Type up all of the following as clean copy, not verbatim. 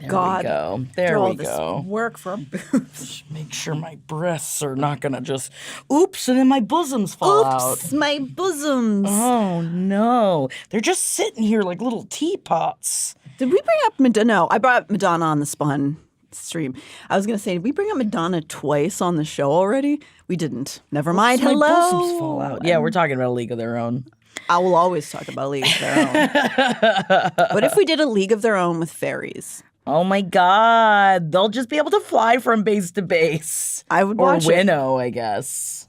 God. There we this go. Work for our boobs. Make sure my breasts are not going to just, oops, and then my bosoms fall out. Oops, my bosoms. Oh, no. They're just sitting here like little teapots. Did we bring up Madonna? No, I brought up Madonna on the Spun stream. I was going to say, did we bring up Madonna twice on the show already? We didn't. Never mind. My Hello. bosoms fall out. Yeah, we're talking about A League of Their Own. I will always talk about a League of Their Own. What if we did a League of Their Own with fairies? Oh my God. They'll just be able to fly from base to base. I would watch or winnow, I guess.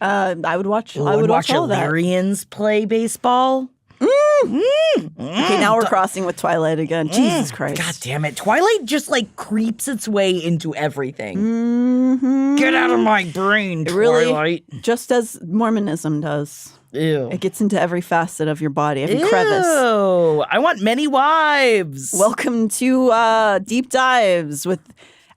I would watch. Ooh, I would watch all that. Illyrians play baseball. Okay, now we're crossing with Twilight again. Jesus Christ. God damn it. Twilight just like creeps its way into everything. Mm-hmm. Get out of my brain, Twilight. Really, just as Mormonism does. Ew. It gets into every facet of your body, every crevice. I want many wives. Welcome to Deep Dives with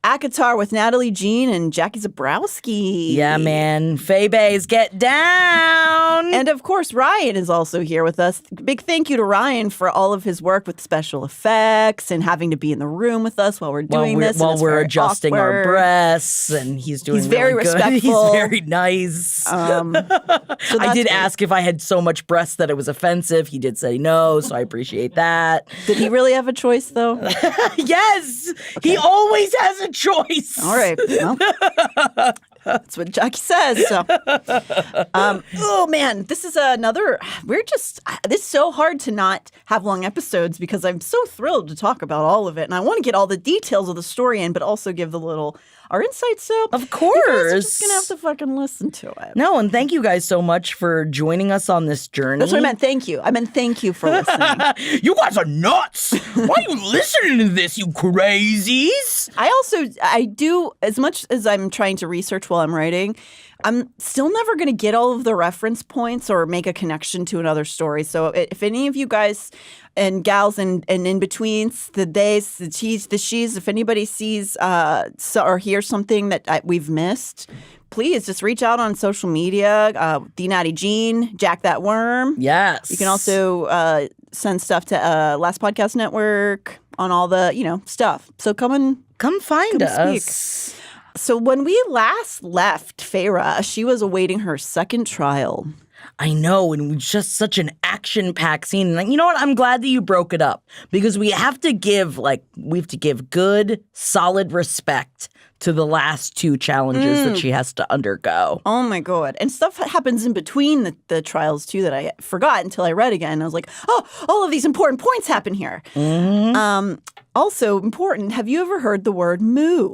ACOTAR with Natalie Jean and Jackie Zebrowski. Yeah, man. Feybays, get down. And of course, Ryan is also here with us. Big thank you to Ryan for all of his work with special effects and having to be in the room with us while we're doing this. While we're adjusting our breasts, and he's doing very really good. respectful. He's very nice. So I did ask if I had so much breasts that it was offensive. He did say no, so I appreciate that. Did he really have a choice, though? Yes. Okay. He always has a choice. All right. Well, that's what Jackie says. So. Oh, man. This is another. This is so hard to not have long episodes because I'm so thrilled to talk about all of it. And I want to get all the details of the story in, but also give our insights. So, of course. You guys are just going to have to fucking listen to it. No, and thank you guys so much for joining us on this journey. That's what I meant. Thank you. I meant thank you for listening. You guys are nuts. Why are you listening to this, you crazies? I do, as much as I'm trying to research while I'm writing, I'm still never going to get all of the reference points or make a connection to another story. So if any of you guys and gals and in-betweens, the theys, the she's, the she's, if anybody sees or hears something that we've missed, please just reach out on social media. The Natty Jean, Jack That Worm. Yes. You can also send stuff to Last Podcast Network on all the, stuff. So come find us. Speak. So when we last left Feyre, she was awaiting her second trial. I know, and just such an action-packed scene. And you know what? I'm glad that you broke it up because we have to give good, solid respect to the last two challenges that she has to undergo. Oh my God. And stuff happens in between the trials too that I forgot until I read again. I was like, oh, all of these important points happen here. Mm-hmm. Also important, have you ever heard the word moo?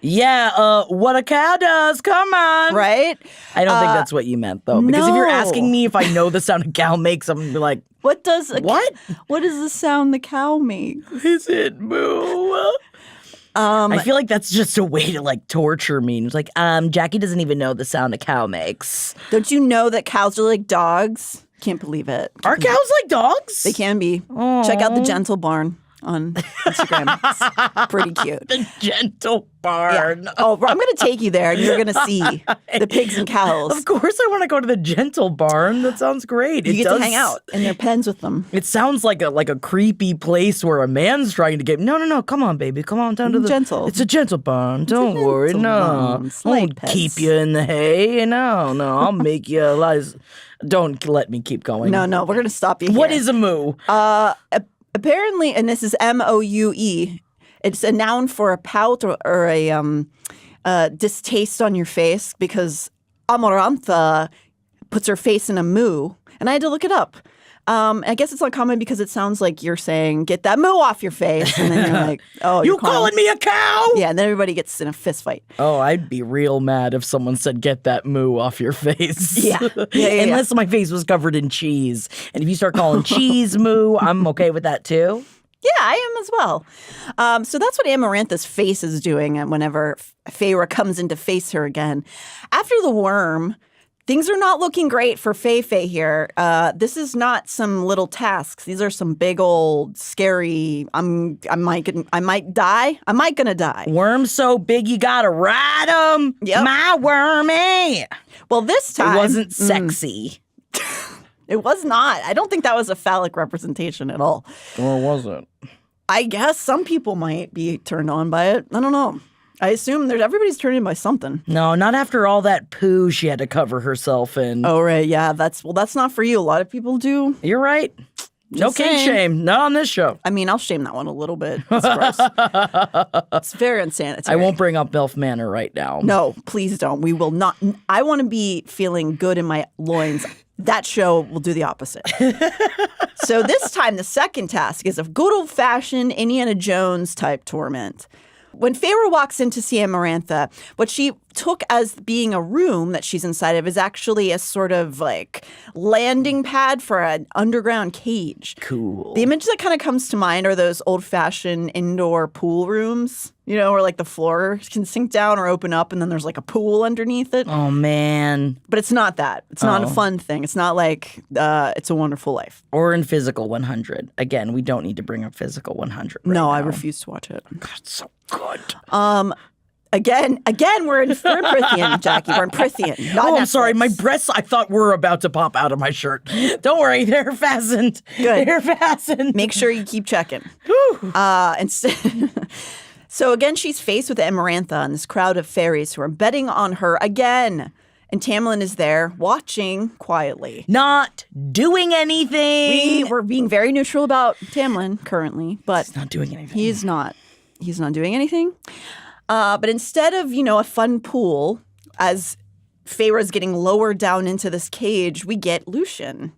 Yeah, what a cow does. Come on. Right? I don't think that's what you meant, though. Because if you're asking me if I know the sound a cow makes, I'm like, what does the sound the cow make? Is it moo? I feel like that's just a way to torture me. It's like, Jackie doesn't even know the sound a cow makes. Don't you know that cows are like dogs? Can't believe it. Are cows like dogs? They can be. Aww. Check out the Gentle Barn on Instagram. It's pretty cute. The Gentle Barn. Yeah. Oh, I'm going to take you there and you're going to see the pigs and cows. Of course I want to go to the Gentle Barn. That sounds great. You get to hang out in their pens with them. It sounds like a creepy place where a man's trying to get... No. Come on, baby. Come on down to the... Gentle. It's a Gentle Barn. Don't worry. No. I won't keep you in the hay. No. I'll make you a lot of... Don't let me keep going. No. We're going to stop you here. What is a moo? Apparently, and this is M-O-U-E, it's a noun for a pout or a distaste on your face because Amarantha puts her face in a moo. And I had to look it up. I guess it's not common because it sounds like you're saying, get that moo off your face. And then you're like, oh, you calling me a cow? Yeah, and then everybody gets in a fist fight. Oh, I'd be real mad if someone said, get that moo off your face. Yeah. Unless my face was covered in cheese. And if you start calling cheese moo, I'm okay with that too. Yeah, I am as well. So that's what Amarantha's face is doing whenever Feyre comes in to face her again. After the worm... Things are not looking great for Fey here. This is not some little tasks. These are some big old scary. I might die. I might gonna die. Worms so big you gotta ride them. Yep. My wormy. Well, this time it wasn't sexy. It was not. I don't think that was a phallic representation at all. Or was it? I guess some people might be turned on by it. I don't know. I assume everybody's turned on by something. No, not after all that poo she had to cover herself in. Oh, right. Yeah, that's not for you. A lot of people do. You're right. No kink shame. Not on this show. I mean, I'll shame that one a little bit. It's gross. It's very unsanitary. I won't bring up MILF Manor right now. No, please don't. We will not. I want to be feeling good in my loins. That show will do the opposite. So this time, the second task is a good old-fashioned Indiana Jones type torment. When Feyre walks in to see Amarantha, what she took as being a room that she's inside of is actually a sort of like landing pad for an underground cage. Cool. The image that kind of comes to mind are those old-fashioned indoor pool rooms, where like the floor can sink down or open up and then there's like a pool underneath it. Oh, man. But it's not that. It's not a fun thing. It's not like It's a Wonderful Life. Or in Physical 100. Again, we don't need to bring up Physical 100 right No, now. I refuse to watch it. God, it's so good. Again, we're in Prithian, Jackie. We're in Prithian. Oh, I'm sorry. My breasts, I thought were about to pop out of my shirt. Don't worry. They're fastened. Good. They're fastened. Make sure you keep checking. So again, she's faced with Amarantha and this crowd of fairies who are betting on her again. And Tamlin is there watching quietly. Not doing anything. We're being very neutral about Tamlin currently, but He's not doing anything. He's not doing anything. But instead of, a fun pool, as Feyre's getting lower down into this cage, we get Lucien.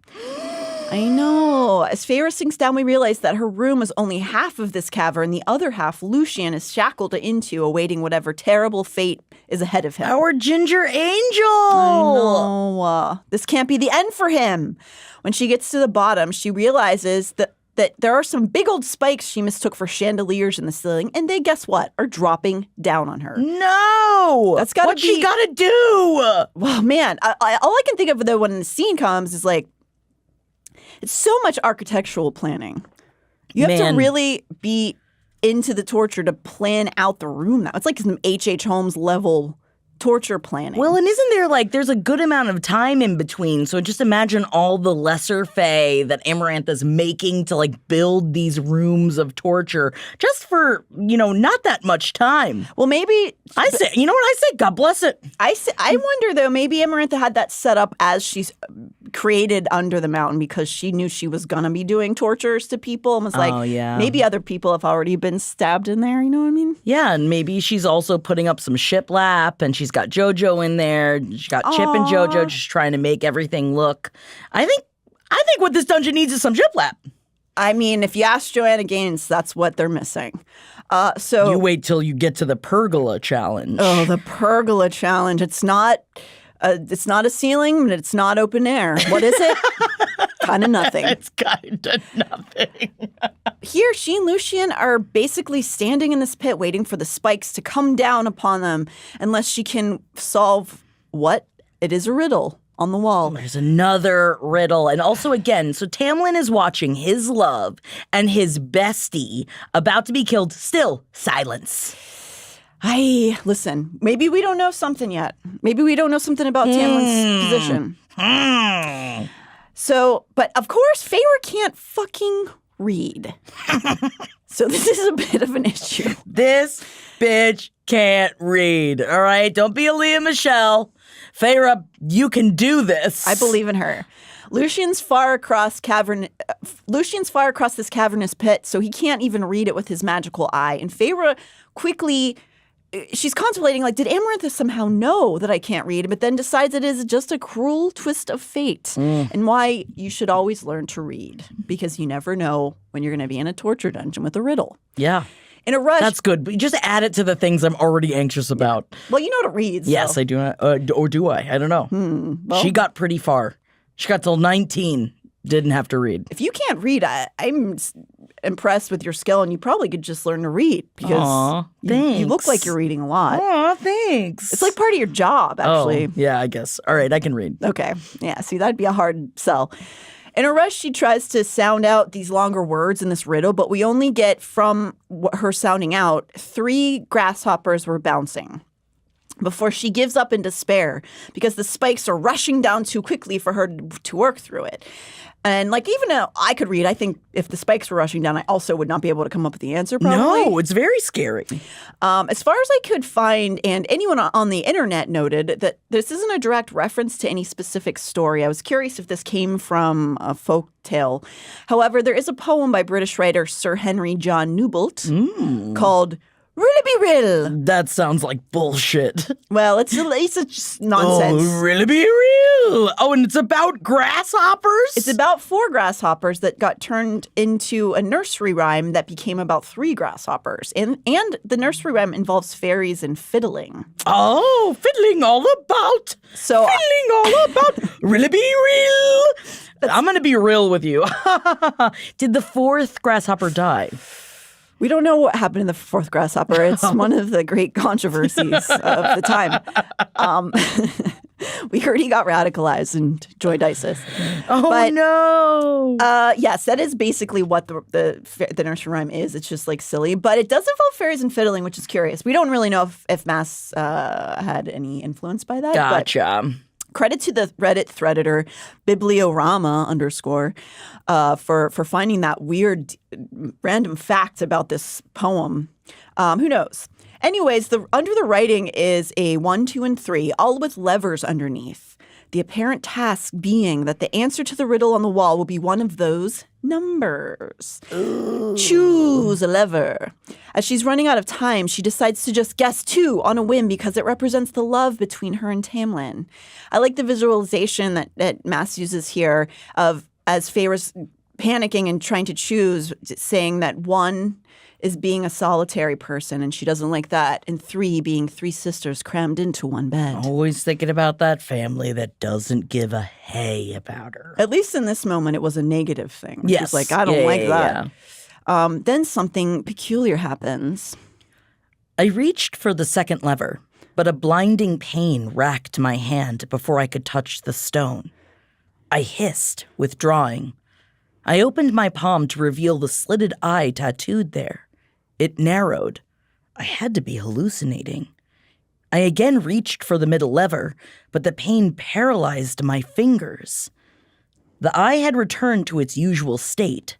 I know. As Feyre sinks down, we realize that her room is only half of this cavern. The other half, Lucien is shackled into, awaiting whatever terrible fate is ahead of him. Our ginger angel. I know. This can't be the end for him. When she gets to the bottom, she realizes that there are some big old spikes she mistook for chandeliers in the ceiling, and they, guess what, are dropping down on her. No! That's gotta What's she gotta do? Well, man, all I can think of though when the scene comes is like, it's so much architectural planning. You have to really be into the torture to plan out the room now. It's like some H.H. Holmes level torture planning. Well, and isn't there there's a good amount of time in between? So just imagine all the lesser fae that Amarantha's making to build these rooms of torture just for, not that much time. Well, maybe I say, you know what I say? God bless it. I wonder though, maybe Amarantha had that set up as she's created Under the Mountain because she knew she was going to be doing tortures to people and was like, maybe other people have already been stabbed in there. You know what I mean? Yeah, and maybe she's also putting up some shiplap and she's got JoJo in there. She's got Chip and JoJo just trying to make everything look. I think what this dungeon needs is some shiplap. I mean, if you ask Joanna Gaines, that's what they're missing. So you wait till you get to the pergola challenge. Oh, the pergola challenge. It's not a ceiling, but it's not open air. What is it? Kind of nothing. It's kind of nothing. Here, she and Lucien are basically standing in this pit waiting for the spikes to come down upon them unless she can solve what? It is a riddle on the wall. There's another riddle. And also, again, so Tamlin is watching his love and his bestie about to be killed. Still, silence. Listen, maybe we don't know something yet. Maybe we don't know something about Tamlin's position. So, but of course, Feyre can't fucking read. So this is a bit of an issue. This bitch can't read, all right? Don't be a Leah Michelle. Feyre, you can do this. I believe in her. Lucien's far across this cavernous pit, so he can't even read it with his magical eye. And Feyre quickly, she's contemplating, did Amarantha somehow know that I can't read? But then decides it is just a cruel twist of fate and why you should always learn to read because you never know when you're going to be in a torture dungeon with a riddle. Yeah. In a rush. That's good. But just add it to the things I'm already anxious about. Well, you know what it reads. Yes, so. I do. Or do I? I don't know. Well, she got pretty far. She got till 19. Didn't have to read. If you can't read, I'm impressed with your skill, and you probably could just learn to read because you look like you're reading a lot. Aw, thanks. It's like part of your job, actually. Oh, yeah, I guess. All right, I can read. Okay. Yeah, see, that'd be a hard sell. In a rush, she tries to sound out these longer words in this riddle, but we only get from her sounding out 3 grasshoppers were bouncing. before she gives up in despair because the spikes are rushing down too quickly for her to work through it. And like, even though I could read, I think if the spikes were rushing down, I also would not be able to come up with the answer probably. No, it's very scary. As far as I could find, and anyone on the internet noted that this isn't a direct reference to any specific story. I was curious if this came from a folk tale. However, there is a poem by British writer Sir Henry John Newbolt called Really Be Real. That sounds like bullshit. Well, it's just nonsense. Oh, really be real. Oh, and it's about grasshoppers? It's about 4 grasshoppers that got turned into a nursery rhyme that became about 3 grasshoppers. And the nursery rhyme involves fairies and fiddling. Oh, fiddling all about. So Fiddling all about. Really be real. I'm going to be real with you. Did the 4th grasshopper die? we don't know what happened in the 4th grasshopper. It's one of the great controversies of the time. We heard he got radicalized and joined ISIS. Oh, but, no. Yes, that is basically what the nursery rhyme is. It's just like silly. But it does involve fairies and fiddling, which is curious. We don't really know if Maas had any influence by that. Gotcha. But credit to the Reddit thredditor Bibliorama for finding that weird random fact about this poem. Who knows? Anyways, under the writing is a 1, 2, and 3, all with levers underneath. The apparent task being that the answer to the riddle on the wall will be one of those numbers. Ooh. Choose a lever. As she's running out of time, she decides to just guess 2 on a whim because it represents the love between her and Tamlin. I like the visualization that Maas uses here of as Feyre's panicking and trying to choose, saying that 1 is being a solitary person, and she doesn't like that, and 3 being 3 sisters crammed into one bed. Always thinking about that family that doesn't give a hay about her. At least in this moment, it was a negative thing. Yes. She's like, I don't like that. Yeah. Then something peculiar happens. I reached for the 2nd lever, but a blinding pain racked my hand before I could touch the stone. I hissed, withdrawing. I opened my palm to reveal the slitted eye tattooed there. It narrowed. I had to be hallucinating. I again reached for the middle lever, but the pain paralyzed my fingers. The eye had returned to its usual state.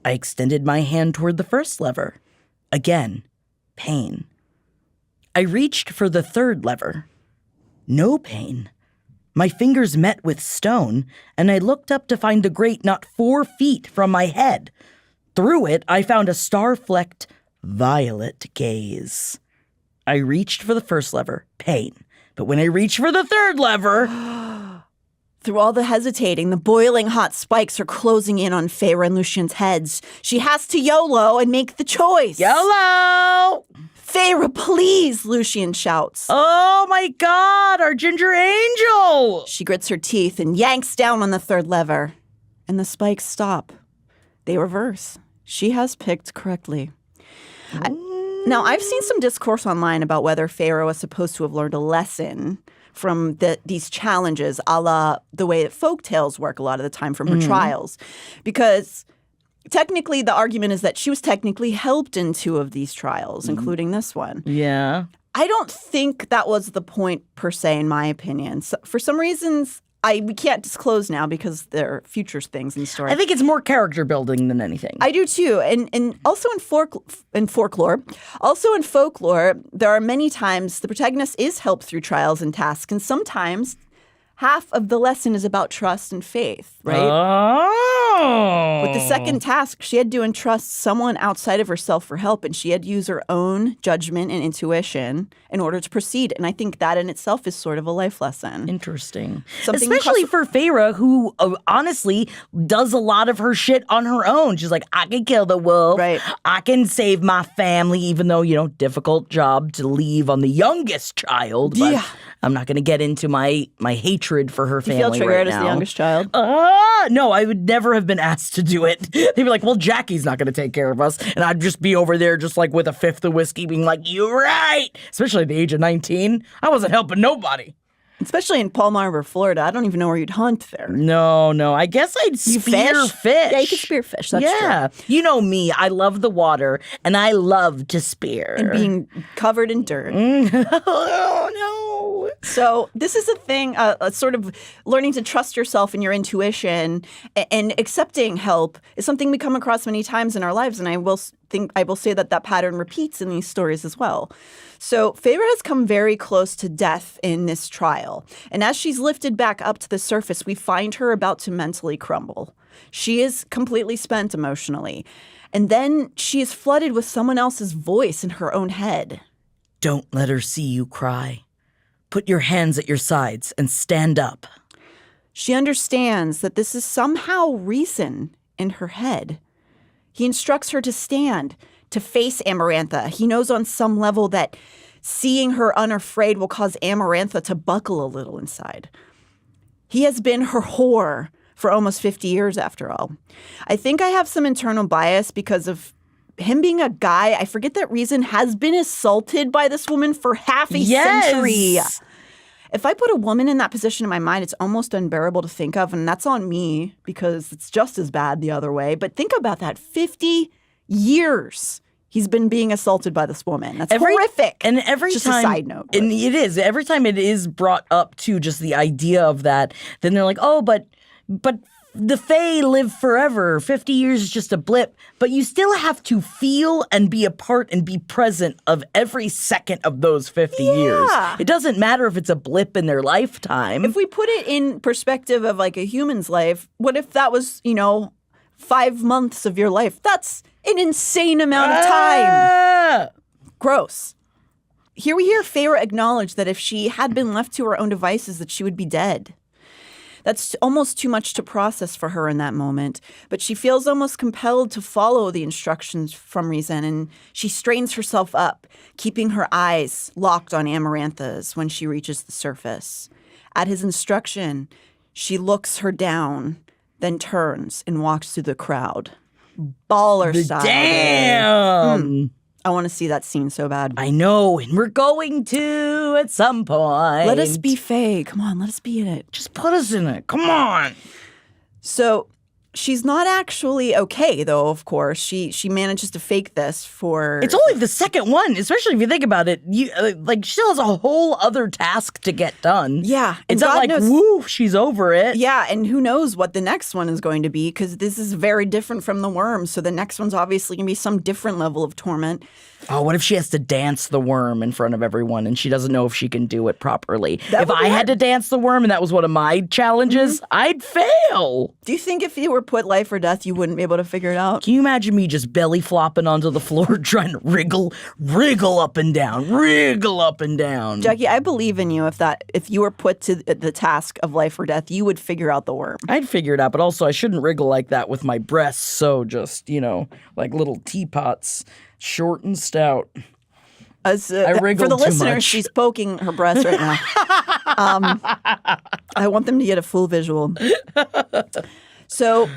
I extended my hand toward the 1st lever. Again, pain. I reached for the 3rd lever. No pain. My fingers met with stone, and I looked up to find the grate not 4 feet from my head. Through it, I found a star-flecked, violet gaze. I reached for the 1st lever, pain. But when I reached for the 3rd lever... Through all the hesitating, the boiling hot spikes are closing in on Feyre and Lucien's heads. She has to YOLO and make the choice. YOLO! Feyre, please, Lucien shouts. Oh my God, our ginger angel! She grits her teeth and yanks down on the 3rd lever. And the spikes stop. They reverse. She has picked correctly. Now, I've seen some discourse online about whether Feyre was supposed to have learned a lesson from these challenges, a la the way that folktales work a lot of the time from her trials. Because technically, the argument is that she was technically helped in 2 of these trials, including this one. Yeah. I don't think that was the point per se, in my opinion. So, for some reasons, we can't disclose now because there are future things in the story. I think it's more character building than anything. I do too, and also in folklore, there are many times the protagonist is helped through trials and tasks, and sometimes half of the lesson is about trust and faith, right? Oh. With the 2nd task, she had to entrust someone outside of herself for help, and she had to use her own judgment and intuition in order to proceed. And I think that in itself is sort of a life lesson. Interesting. Something especially for Feyre, who honestly does a lot of her shit on her own. She's like, I can kill the wolf. Right. I can save my family, even though, difficult job to leave on the youngest child. But yeah. I'm not going to get into my hatred for her family. Do you feel triggered right as now. the youngest child? No, I would never have been asked to do it. They'd be like, well, Jackie's not going to take care of us. And I'd just be over there just like with a 5th of whiskey being like, you're right. Especially at the age of 19. I wasn't helping nobody. Especially in Palm Harbor, Florida. I don't even know where you'd hunt there. No. I guess I'd spear fish. Yeah, you could spear fish. That's true. You know me. I love the water, and I love to spear. And being covered in dirt. Oh, no. So this is a thing, sort of learning to trust yourself and your intuition and accepting help is something we come across many times in our lives. And I will say that pattern repeats in these stories as well. So Feyre has come very close to death in this trial. And as she's lifted back up to the surface, we find her about to mentally crumble. She is completely spent emotionally. And then she is flooded with someone else's voice in her own head. Don't let her see you cry. Put your hands at your sides and stand up. She understands that this is somehow reason in her head. He instructs her to stand, to face Amarantha. He knows on some level that seeing her unafraid will cause Amarantha to buckle a little inside. He has been her whore for almost 50 years, after all. I think I have some internal bias because of him being a guy. I forget that Reason has been assaulted by this woman for half a century. If I put a woman in that position in my mind, it's almost unbearable to think of, and that's on me because it's just as bad the other way. But think about that. 50 years he's been being assaulted by this woman. That's horrific. And every just time, a side note. And it is. Every time it is brought up to just the idea of that, then they're like, oh, but the Fae live forever. 50 years is just a blip. But you still have to feel and be a part and be present of every second of those 50 years. It doesn't matter if it's a blip in their lifetime. If we put it in perspective of like a human's life, what if that was, 5 months of your life? That's an insane amount of time. Gross. Here we hear Feyre acknowledge that if she had been left to her own devices, that she would be dead. That's almost too much to process for her in that moment, but she feels almost compelled to follow the instructions from Reason, and she strains herself up, keeping her eyes locked on Amarantha's when she reaches the surface. At his instruction, she looks her down, then turns and walks through the crowd. Baller style. Damn! I want to see that scene so bad. I know, and we're going to at some point. Let us be Faye. Come on, let us be in it. Just put us in it. Come on. So she's not actually okay, though, of course. She manages to fake this for... It's only the second one, especially if you think about it. She still has a whole other task to get done. Yeah. It's not like, woo, she's over it. Yeah, and who knows what the next one is going to be, because this is very different from the worm. So the next one's obviously going to be some different level of torment. Oh, what if she has to dance the worm in front of everyone and she doesn't know if she can do it properly? If I had to dance the worm and that was one of my challenges, I'd fail. Do you think if you were put life or death, you wouldn't be able to figure it out? Can you imagine me just belly flopping onto the floor trying to wriggle up and down? Jackie, I believe in you. If you were put to the task of life or death, you would figure out the worm. I'd figure it out, but also I shouldn't wriggle like that with my breasts so just, like little teapots. Short and stout. I wriggled for the listeners, she's poking her breast right now. I want them to get a full visual. So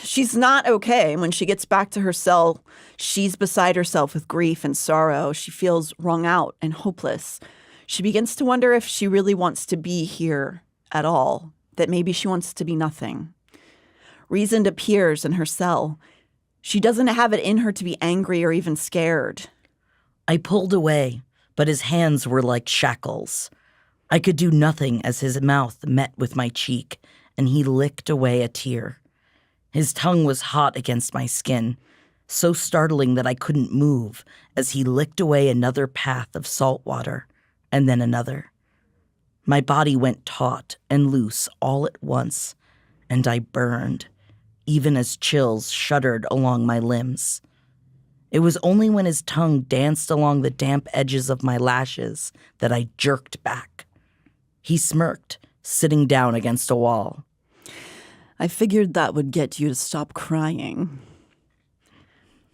she's not okay. When she gets back to her cell, she's beside herself with grief and sorrow. She feels wrung out and hopeless. She begins to wonder if she really wants to be here at all, that maybe she wants to be nothing. Reason appears in her cell. She doesn't have it in her to be angry or even scared. I pulled away, but his hands were like shackles. I could do nothing as his mouth met with my cheek, and he licked away a tear. His tongue was hot against my skin, so startling that I couldn't move as he licked away another path of salt water, and then another. My body went taut and loose all at once, and I burned, even as chills shuddered along my limbs. It was only when his tongue danced along the damp edges of my lashes that I jerked back. He smirked, sitting down against a wall. I figured that would get you to stop crying.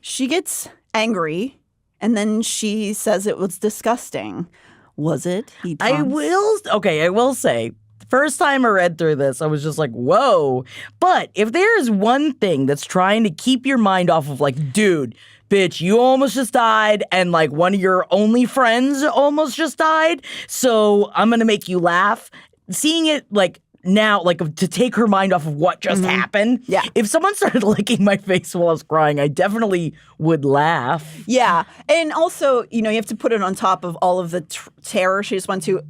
She gets angry, and then she says it was disgusting. Was it? I will say, first time I read through this, I was just like, whoa. But if there is one thing that's trying to keep your mind off of like, dude, bitch, you almost just died, and like one of your only friends almost just died, so I'm going to make you laugh. Seeing it like now, like to take her mind off of what just happened. Yeah. If someone started licking my face while I was crying, I definitely would laugh. Yeah. And also, you have to put it on top of all of the terror she just went to.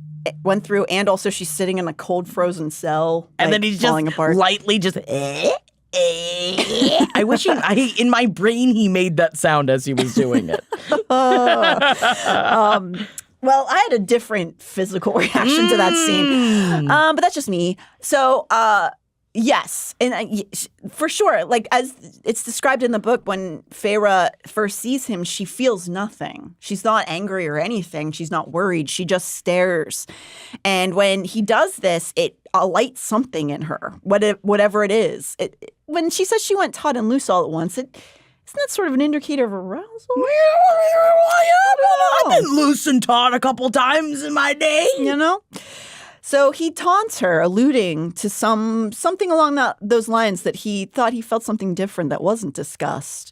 went through, and also she's sitting in a cold, frozen cell, And like, then he's falling just apart. lightly just. I wish in my brain he made that sound as he was doing it. Well, I had a different physical reaction to that scene, but that's just me. So, yes, and for sure, like as it's described in the book, when Feyre first sees him, she feels nothing. She's not angry or anything. She's not worried. She just stares. And when he does this, it alights something in her, whatever it is. When she says she went taut and loose all at once, isn't that sort of an indicator of arousal? I've been loose and taut a couple times in my day. You know? So he taunts her, alluding to something along those lines that he thought he felt something different that wasn't discussed.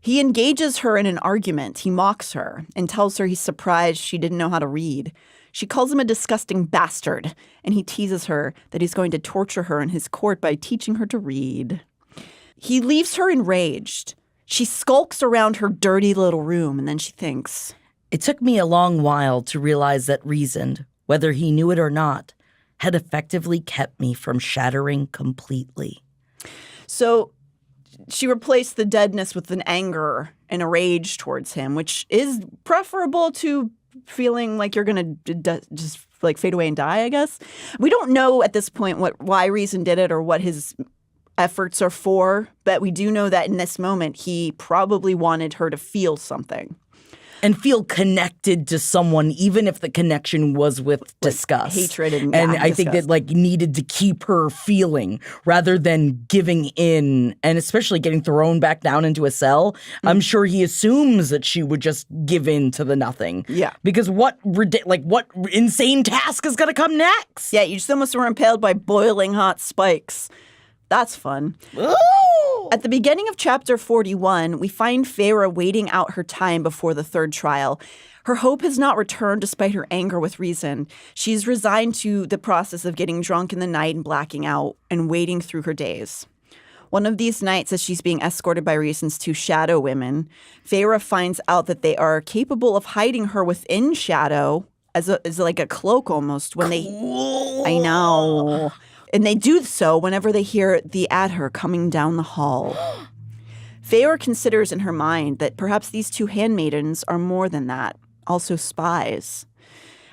He engages her in an argument. He mocks her and tells her he's surprised she didn't know how to read. She calls him a disgusting bastard, and he teases her that he's going to torture her in his court by teaching her to read. He leaves her enraged. She skulks around her dirty little room, and then she thinks, It took me a long while to realize that reason, whether he knew it or not, had effectively kept me from shattering completely. So she replaced the deadness with an anger and a rage towards him, which is preferable to feeling like you're going to just like fade away and die, I guess. We don't know at this point why Reason did it or what his efforts are for, but we do know that in this moment, he probably wanted her to feel something. And feel connected to someone, even if the connection was with disgust. Hatred and I think that like needed to keep her feeling rather than giving in and especially getting thrown back down into a cell. Mm-hmm. I'm sure he assumes that she would just give in to the nothing. Yeah. Because what insane task is going to come next? Yeah, you just almost were impaled by boiling hot spikes. That's fun. Ooh. At the beginning of chapter 41, we find Feyre waiting out her time before the third trial. Her hope has not returned despite her anger with Reason. She's resigned to the process of getting drunk in the night and blacking out and waiting through her days. One of these nights, as she's being escorted by Reason's two shadow women, Feyre finds out that they are capable of hiding her within shadow as like a cloak almost when they... I know. And they do so whenever they hear the adher coming down the hall. Feyre considers in her mind that perhaps these two handmaidens are more than that, also spies.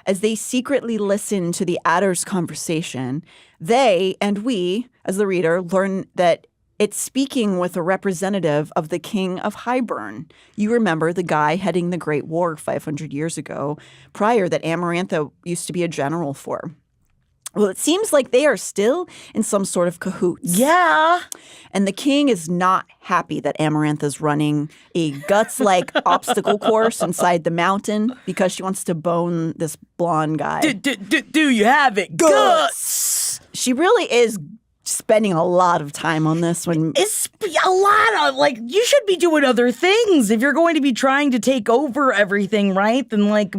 As they secretly listen to the adder's conversation, they and we, as the reader, learn that it's speaking with a representative of the king of Hybern. You remember the guy heading the Great War 500 years ago, prior that Amarantha used to be a general for. Well, it seems like they are still in some sort of cahoots. Yeah. And the king is not happy that Amarantha's running a guts-like obstacle course inside the mountain because she wants to bone this blonde guy. Do you have it? Guts! She really is spending a lot of time on this one. It's a lot of, like, you should be doing other things. If you're going to be trying to take over everything, right? Then, like,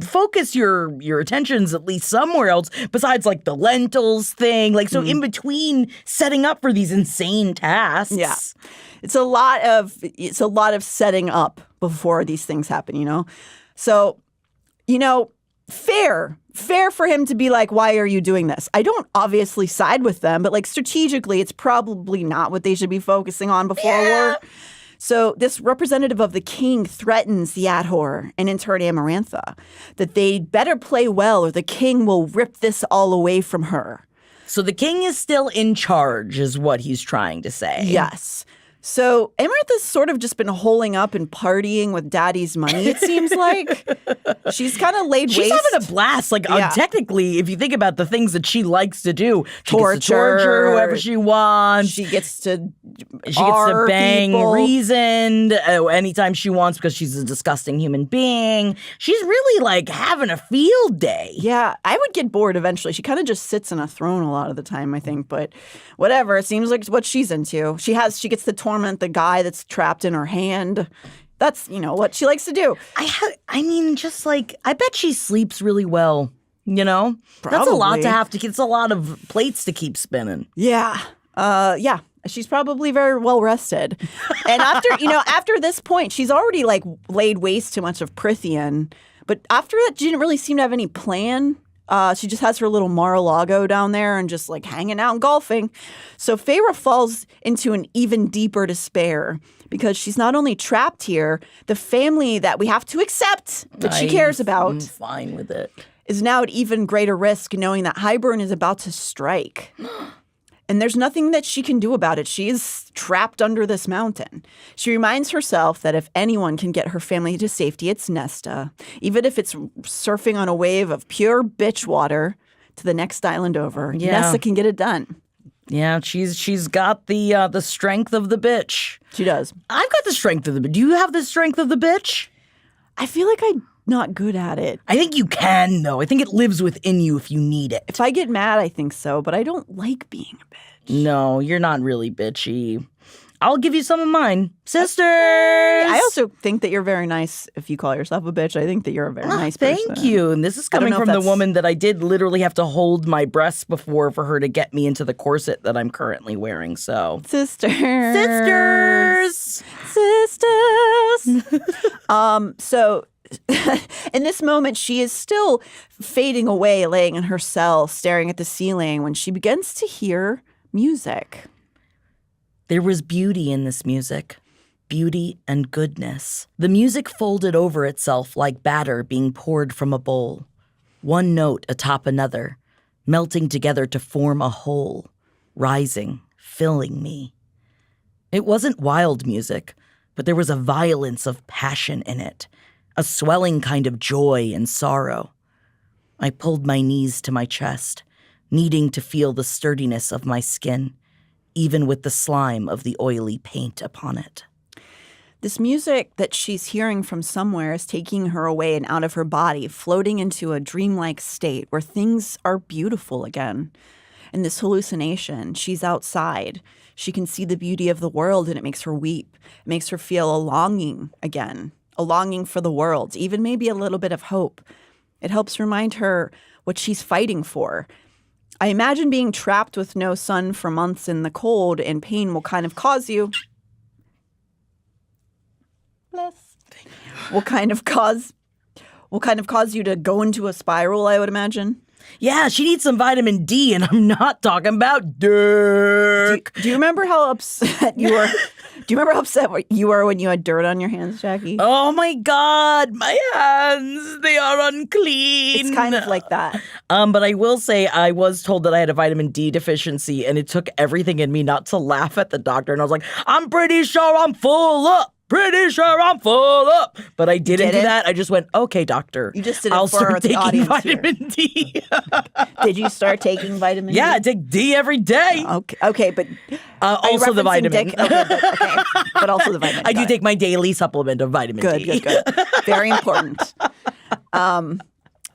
focus your attentions at least somewhere else besides, like, the lentils thing. Like, so in between setting up for these insane tasks. Yeah. It's a lot of setting up before these things happen, you know? So, you know, fair for him to be like, why are you doing this? I don't obviously side with them, but like strategically, it's probably not what they should be focusing on before a war. So this representative of the king threatens the Adhor and in turn Amarantha that they'd better play well or the king will rip this all away from her. So the king is still in charge is what he's trying to say. Yes. So Amarantha's sort of just been holing up and partying with daddy's money, it seems like. She's kind of laid waste. She's having a blast. Like, technically, if you think about the things that she likes to do, she torture, gets to torture whoever she wants. She gets to bang people. Reason anytime she wants because she's a disgusting human being. She's really, like, having a field day. Yeah, I would get bored eventually. She kind of just sits in a throne a lot of the time, I think. But whatever, it seems like it's what she's into. She gets to torment the guy that's trapped in her hand. That's, you know, what she likes to do. I mean, just like, I bet she sleeps really well, you know? Probably. That's a lot to have to, it's a lot of plates to keep spinning. Yeah. Yeah. She's probably very well rested. And after this point, she's already like laid waste to much of Prythian. But after that, she didn't really seem to have any plan. She just has her little Mar-a-Lago down there and just like hanging out and golfing. So Feyre falls into an even deeper despair because she's not only trapped here, the family that we have to accept that she cares about I'm fine with it. is now at even greater risk knowing that Hybern is about to strike. And there's nothing that she can do about it. She is trapped under this mountain. She reminds herself that if anyone can get her family to safety, it's Nesta. Even if it's surfing on a wave of pure bitch water to the next island over, Nesta can get it done. Yeah, she's got the strength of the bitch. She does. I've got the strength of the bitch. Do you have the strength of the bitch? I feel like I'm not good at it. I think you can, though. I think it lives within you if you need it. If I get mad, I think so, but I don't like being a bitch. No, you're not really bitchy. I'll give you some of mine. Sisters! I also think that you're very nice if you call yourself a bitch. I think that you're a very nice person. Thank you. And this is coming from the woman that I did literally have to hold my breasts before for her to get me into the corset that I'm currently wearing. So, Sisters. So in this moment, she is still fading away, laying in her cell, staring at the ceiling when she begins to hear music. There was beauty in this music, beauty and goodness. The music folded over itself like batter being poured from a bowl, one note atop another, melting together to form a whole, rising, filling me. It wasn't wild music, but there was a violence of passion in it, a swelling kind of joy and sorrow. I pulled my knees to my chest, needing to feel the sturdiness of my skin, even with the slime of the oily paint upon it. This music that she's hearing from somewhere is taking her away and out of her body, floating into a dreamlike state where things are beautiful again. In this hallucination, she's outside. She can see the beauty of the world and it makes her weep. It makes her feel a longing again, a longing for the world, even maybe a little bit of hope. It helps remind her what she's fighting for. I imagine being trapped with no sun for months in the cold and pain will kind of cause you. Bless. Will kind of cause you to go into a spiral, I would imagine. Yeah, she needs some vitamin D, and I'm not talking about dirt. Do you remember how upset you were? Do you remember how upset you were when you had dirt on your hands, Jackie? Oh my God, my hands, they are unclean. It's kind of like that. But I will say I was told that I had a vitamin D deficiency, and it took everything in me not to laugh at the doctor. And I was like, I'm pretty sure I'm full up. Pretty sure I'm full up. But I didn't do that. I just went, okay, doctor. You just did it I'll for start the taking audience vitamin D. Did you start taking vitamin D? Yeah, I take D every day. Okay, but also the vitamin. Okay, but also the vitamin. I do take my daily supplement of vitamin D. Good. Very important.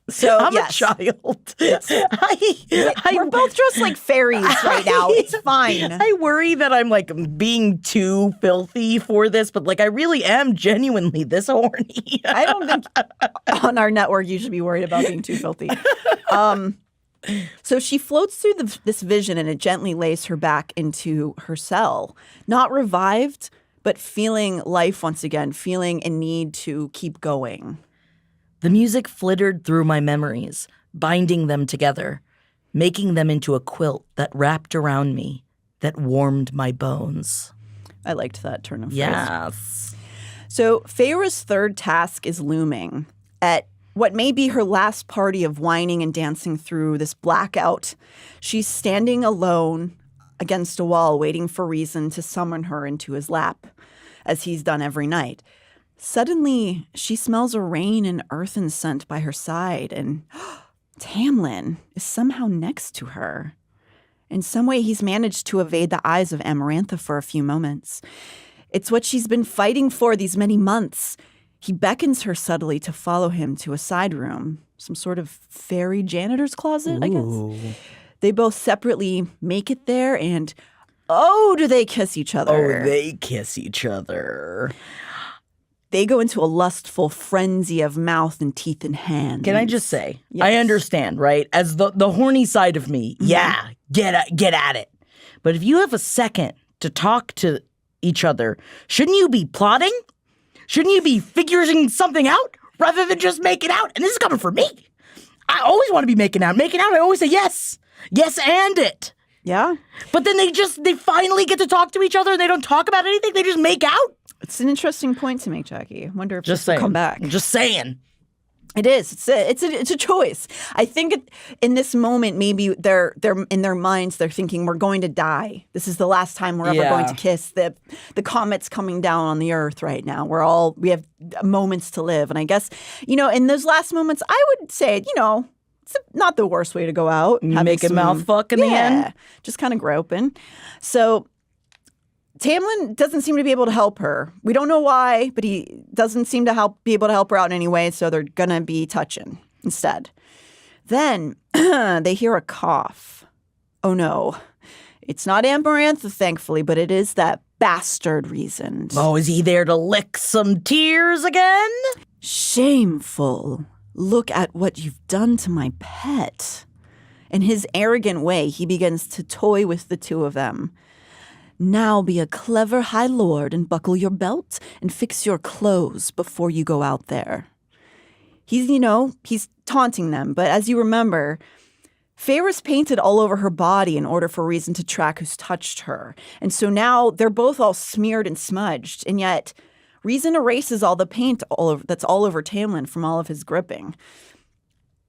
So I'm yes. a child. Yes. We're both dressed like fairies right now. It's fine. I worry that I'm like being too filthy for this, but like I really am genuinely this horny. I don't think on our network you should be worried about being too filthy. So she floats through this vision and it gently lays her back into her cell, not revived, but feeling life once again, feeling a need to keep going. The music flittered through my memories, binding them together, making them into a quilt that wrapped around me, that warmed my bones. I liked that turn of phrase. Yes. So Feyre's third task is looming. At what may be her last party of whining and dancing through this blackout, she's standing alone against a wall, waiting for reason to summon her into his lap, as he's done every night. Suddenly, she smells a rain and earthen scent by her side, and Tamlin is somehow next to her. In some way, he's managed to evade the eyes of Amarantha for a few moments. It's what she's been fighting for these many months. He beckons her subtly to follow him to a side room, some sort of fairy janitor's closet, I guess. They both separately make it there, and do they kiss each other. Oh, they kiss each other. They go into a lustful frenzy of mouth and teeth and hands. Can I just say, yes. I understand, right? As the horny side of me, yeah, get at it. But if you have a second to talk to each other, shouldn't you be plotting? Shouldn't you be figuring something out? rather than just making out. And this is coming from me. I always want to be making out. Making out, I always say yes. Yes, and it. Yeah. But then they finally get to talk to each other and they don't talk about anything. They just make out. It's an interesting point to make, Jackie. I wonder if Just this will saying. come back. Just saying. It is. It's a choice. I think in this moment, maybe they're in their minds, they're thinking we're going to die. This is the last time we're ever going to kiss. The comet's coming down on the earth right now. We have moments to live. And I guess, in those last moments, I would say, it's not the worst way to go out. Make a mouth fuck in the end. Just kind of groping. So Tamlin doesn't seem to be able to help her. We don't know why, but he doesn't seem to be able to help her out in any way, so they're going to be touching instead. Then they hear a cough. Oh, no. It's not Amarantha, thankfully, but it is that bastard Reason. Oh, is he there to lick some tears again? Shameful. Look at what you've done to my pet. In his arrogant way, he begins to toy with the two of them. Now be a clever high lord and buckle your belt and fix your clothes before you go out there. He's taunting them. But as you remember, Feyre's painted all over her body in order for Reason to track who's touched her. And so now they're both all smeared and smudged. And yet Reason erases all the paint that's all over Tamlin from all of his gripping.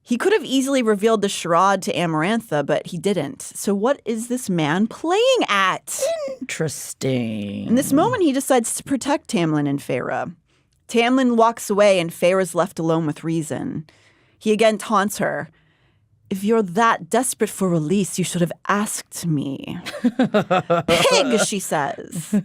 He could have easily revealed the charade to Amarantha, but he didn't. So what is this man playing at? Interesting. In this moment, he decides to protect Tamlin and Feyre. Tamlin walks away and Feyre's left alone with Reason. He again taunts her. If you're that desperate for release, you should have asked me. Pig, she says.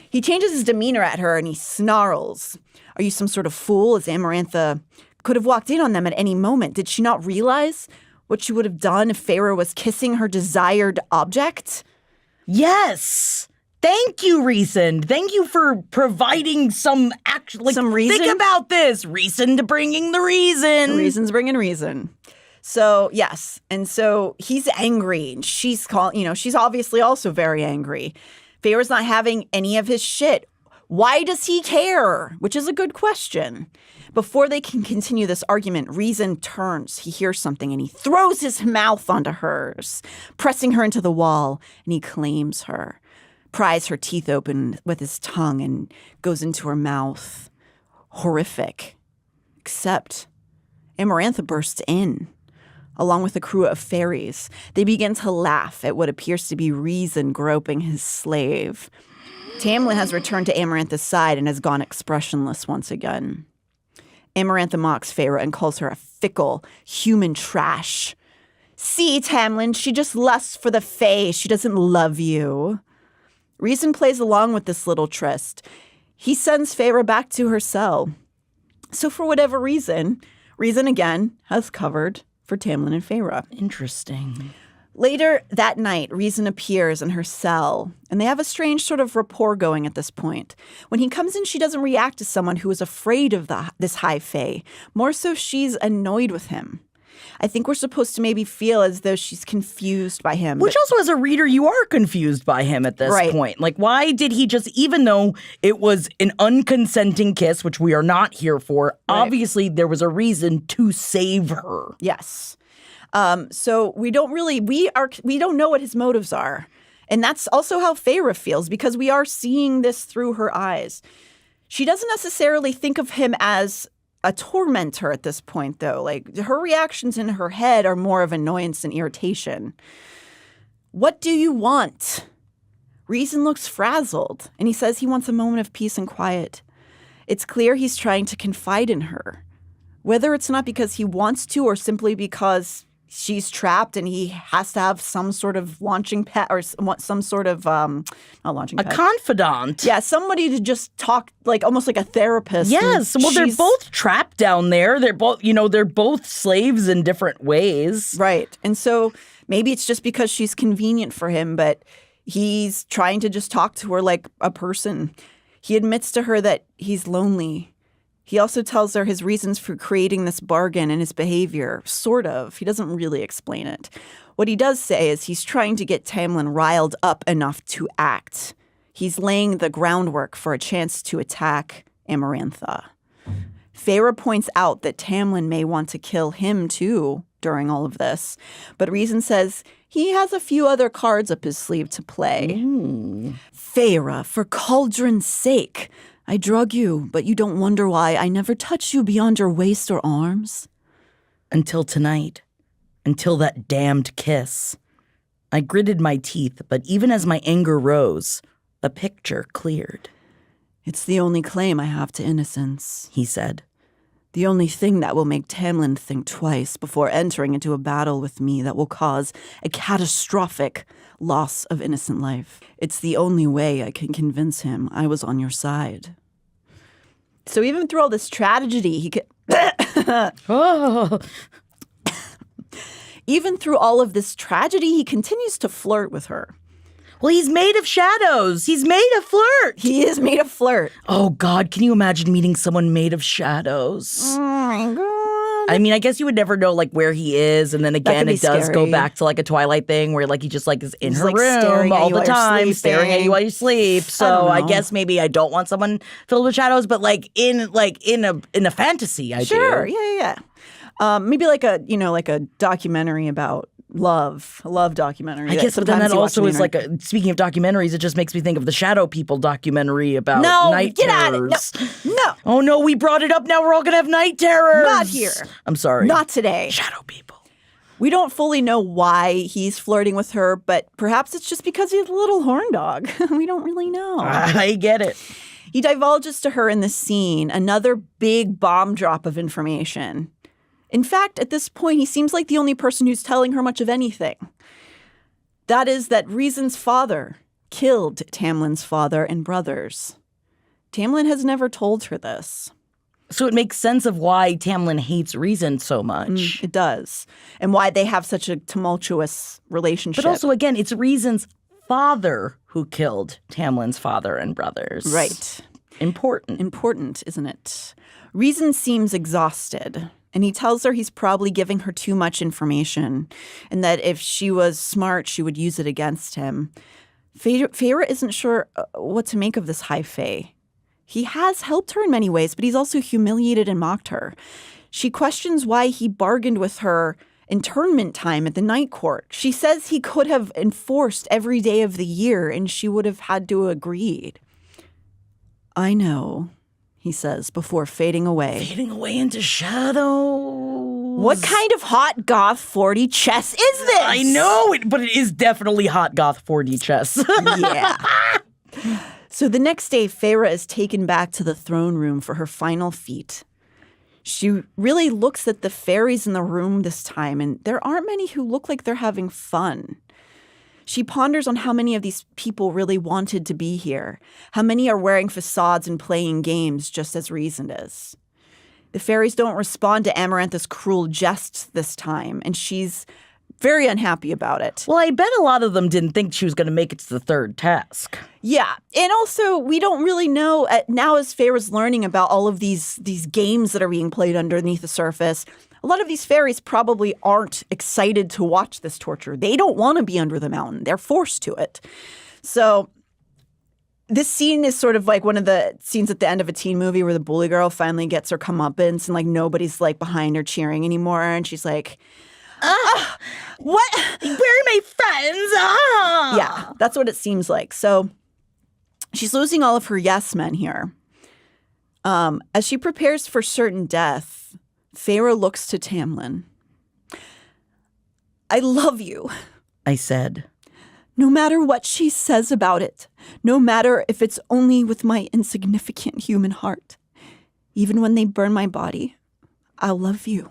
He changes his demeanor at her and he snarls. Are you some sort of fool? As Amarantha could have walked in on them at any moment. Did she not realize what she would have done if Feyre was kissing her desired object? Yes. Thank you, Reason. Thank you for providing some action. Some reason? Think about this. Reason to bringing the reason. Reason's bringing reason. So, yes. And so he's angry. And she's obviously also very angry. Feyre's not having any of his shit. Why does he care? Which is a good question. Before they can continue this argument, Reason turns. He hears something and he throws his mouth onto hers, pressing her into the wall, and he claims her, pries her teeth open with his tongue and goes into her mouth. Horrific. Except Amarantha bursts in, along with a crew of fairies. They begin to laugh at what appears to be Reason groping his slave. Tamlin has returned to Amarantha's side and has gone expressionless once again. Amarantha mocks Feyre and calls her a fickle, human trash. See, Tamlin, she just lusts for the Fae. She doesn't love you. Reason plays along with this little tryst. He sends Feyre back to her cell. So for whatever reason, Reason again has covered for Tamlin and Feyre. Interesting. Later that night, Reason appears in her cell, and they have a strange sort of rapport going at this point. When he comes in, she doesn't react to someone who is afraid of this high fae. More so, she's annoyed with him. I think we're supposed to maybe feel as though she's confused by him. Which also, as a reader, you are confused by him at this point. Like, why did he just, even though it was an unconsenting kiss, which we are not here for, obviously there was a reason to save her. Yes. So we don't know what his motives are. And that's also how Feyre feels, because we are seeing this through her eyes. She doesn't necessarily think of him as a tormentor at this point, though. Like, her reactions in her head are more of annoyance and irritation. What do you want? Reason looks frazzled, and he says he wants a moment of peace and quiet. It's clear he's trying to confide in her, whether it's not because he wants to or simply because she's trapped and he has to have some sort of launching pad or some sort of not launching pad. A confidant. Yeah, somebody to just talk, like almost like a therapist. Yes. Well, they're both trapped down there. They're both slaves in different ways. Right. And so maybe it's just because she's convenient for him, but he's trying to just talk to her like a person. He admits to her that he's lonely. He also tells her his reasons for creating this bargain and his behavior, sort of. He doesn't really explain it. What he does say is he's trying to get Tamlin riled up enough to act. He's laying the groundwork for a chance to attack Amarantha. Feyre points out that Tamlin may want to kill him too during all of this, but Reason says he has a few other cards up his sleeve to play. Feyre, for Cauldron's sake, I drug you, but you don't wonder why I never touch you beyond your waist or arms? Until tonight. Until that damned kiss. I gritted my teeth, but even as my anger rose, a picture cleared. It's the only claim I have to innocence, he said. The only thing that will make Tamlin think twice before entering into a battle with me that will cause a catastrophic loss of innocent life. It's the only way I can convince him I was on your side. So even through all this tragedy, he could... Even through all of this tragedy, he continues to flirt with her. Well, he's made of shadows. He's made of flirt. He is made of flirt. Oh, God, can you imagine meeting someone made of shadows? Oh, my God. I mean, I guess you would never know, like, where he is. And then again, it does scary. go back to, like, a Twilight thing where, like, he just, like, is in her room all the time, staring at you while you sleep. So I guess maybe I don't want someone filled with shadows, but, like, in a fantasy, I do. Sure, yeah. Maybe like a documentary about love, a love documentary. I guess, but then that also is like speaking of documentaries, it just makes me think of the Shadow People documentary about night terrors. No. Oh no, we brought it up. Now we're all gonna have night terrors. Not here. I'm sorry. Not today. Shadow People. We don't fully know why he's flirting with her, but perhaps it's just because he's a little horn dog. We don't really know. I get it. He divulges to her in the scene another big bomb drop of information. In fact, at this point, he seems like the only person who's telling her much of anything. That is that Reason's father killed Tamlin's father and brothers. Tamlin has never told her this. So it makes sense of why Tamlin hates Reason so much. It does. And why they have such a tumultuous relationship. But also, again, it's Reason's father who killed Tamlin's father and brothers. Right. Important, isn't it? Reason seems exhausted. And he tells her he's probably giving her too much information and that if she was smart, she would use it against him. Feyre isn't sure what to make of this high fae. He has helped her in many ways, but he's also humiliated and mocked her. She questions why he bargained with her internment time at the night court. She says he could have enforced every day of the year and she would have had to agree. I know, he says, before fading away. Fading away into shadows. What kind of hot goth 4D chess is this? I know it, but it is definitely hot goth 4D chess. Yeah. So the next day, Feyre is taken back to the throne room for her final feat. She really looks at the fairies in the room this time, and there aren't many who look like they're having fun. She ponders on how many of these people really wanted to be here, how many are wearing facades and playing games just as Reason is. The fairies don't respond to Amarantha's cruel jests this time, and she's very unhappy about it. Well, I bet a lot of them didn't think she was going to make it to the third task. Yeah, and also we don't really know, now as Feyre's learning about all of these games that are being played underneath the surface, a lot of these fairies probably aren't excited to watch this torture. They don't want to be under the mountain. They're forced to it. So this scene is sort of like one of the scenes at the end of a teen movie where the bully girl finally gets her comeuppance and like nobody's like behind her cheering anymore. And she's like, what? Where are my friends? Yeah, that's what it seems like. So she's losing all of her yes men here. As she prepares for certain death, Feyre looks to Tamlin. I love you, I said. No matter what she says about it, no matter if it's only with my insignificant human heart, even when they burn my body, I'll love you.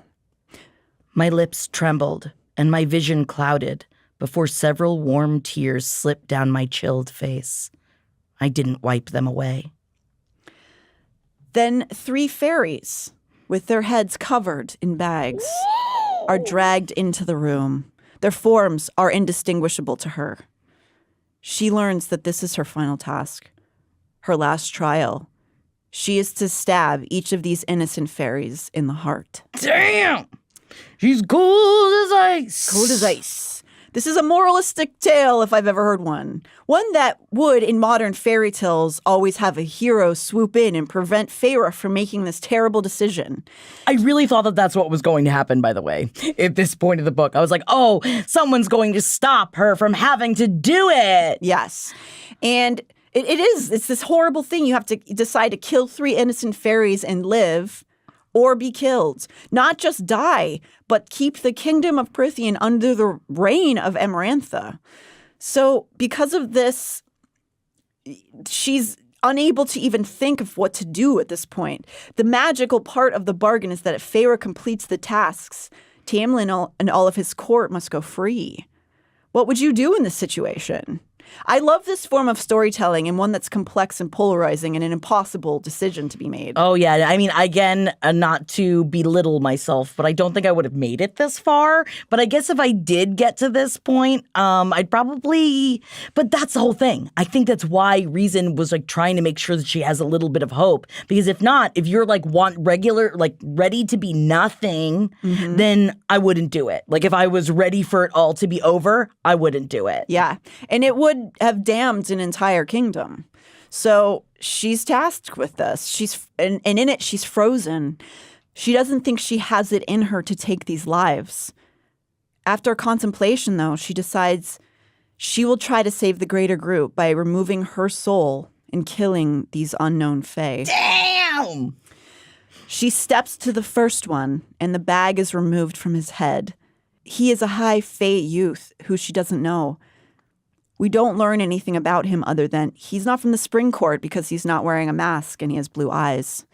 My lips trembled and my vision clouded before several warm tears slipped down my chilled face. I didn't wipe them away. Then 3 fairies, with their heads covered in bags, are dragged into the room. Their forms are indistinguishable to her. She learns that this is her final task, her last trial. She is to stab each of these innocent fairies in the heart. Damn! She's cold as ice. Cold as ice. This is a moralistic tale if I've ever heard one. One that would, in modern fairy tales, always have a hero swoop in and prevent Feyre from making this terrible decision. I really thought that that's what was going to happen, by the way, at this point of the book. I was like, oh, someone's going to stop her from having to do it. Yes. And it's this horrible thing. You have to decide to kill 3 innocent fairies and live, or be killed. Not just die, but keep the kingdom of Prythian under the reign of Amarantha. So because of this, she's unable to even think of what to do at this point. The magical part of the bargain is that if Feyre completes the tasks, Tamlin and all of his court must go free. What would you do in this situation? I love this form of storytelling, and one that's complex and polarizing and an impossible decision to be made. Oh, yeah. I mean, again, not to belittle myself, but I don't think I would have made it this far. But I guess if I did get to this point, I'd probably... But that's the whole thing. I think that's why Reason was like trying to make sure that she has a little bit of hope. Because if not, if you're like ready to be nothing, then I wouldn't do it. Like if I was ready for it all to be over, I wouldn't do it. Yeah. And it would have damned an entire kingdom. So she's tasked with this. And in it, she's frozen. She doesn't think she has it in her to take these lives. After contemplation, though, she decides she will try to save the greater group by removing her soul and killing these unknown fae. Damn! She steps to the first one, and the bag is removed from his head. He is a high fae youth who she doesn't know. We don't learn anything about him other than he's not from the Spring Court because he's not wearing a mask and he has blue eyes.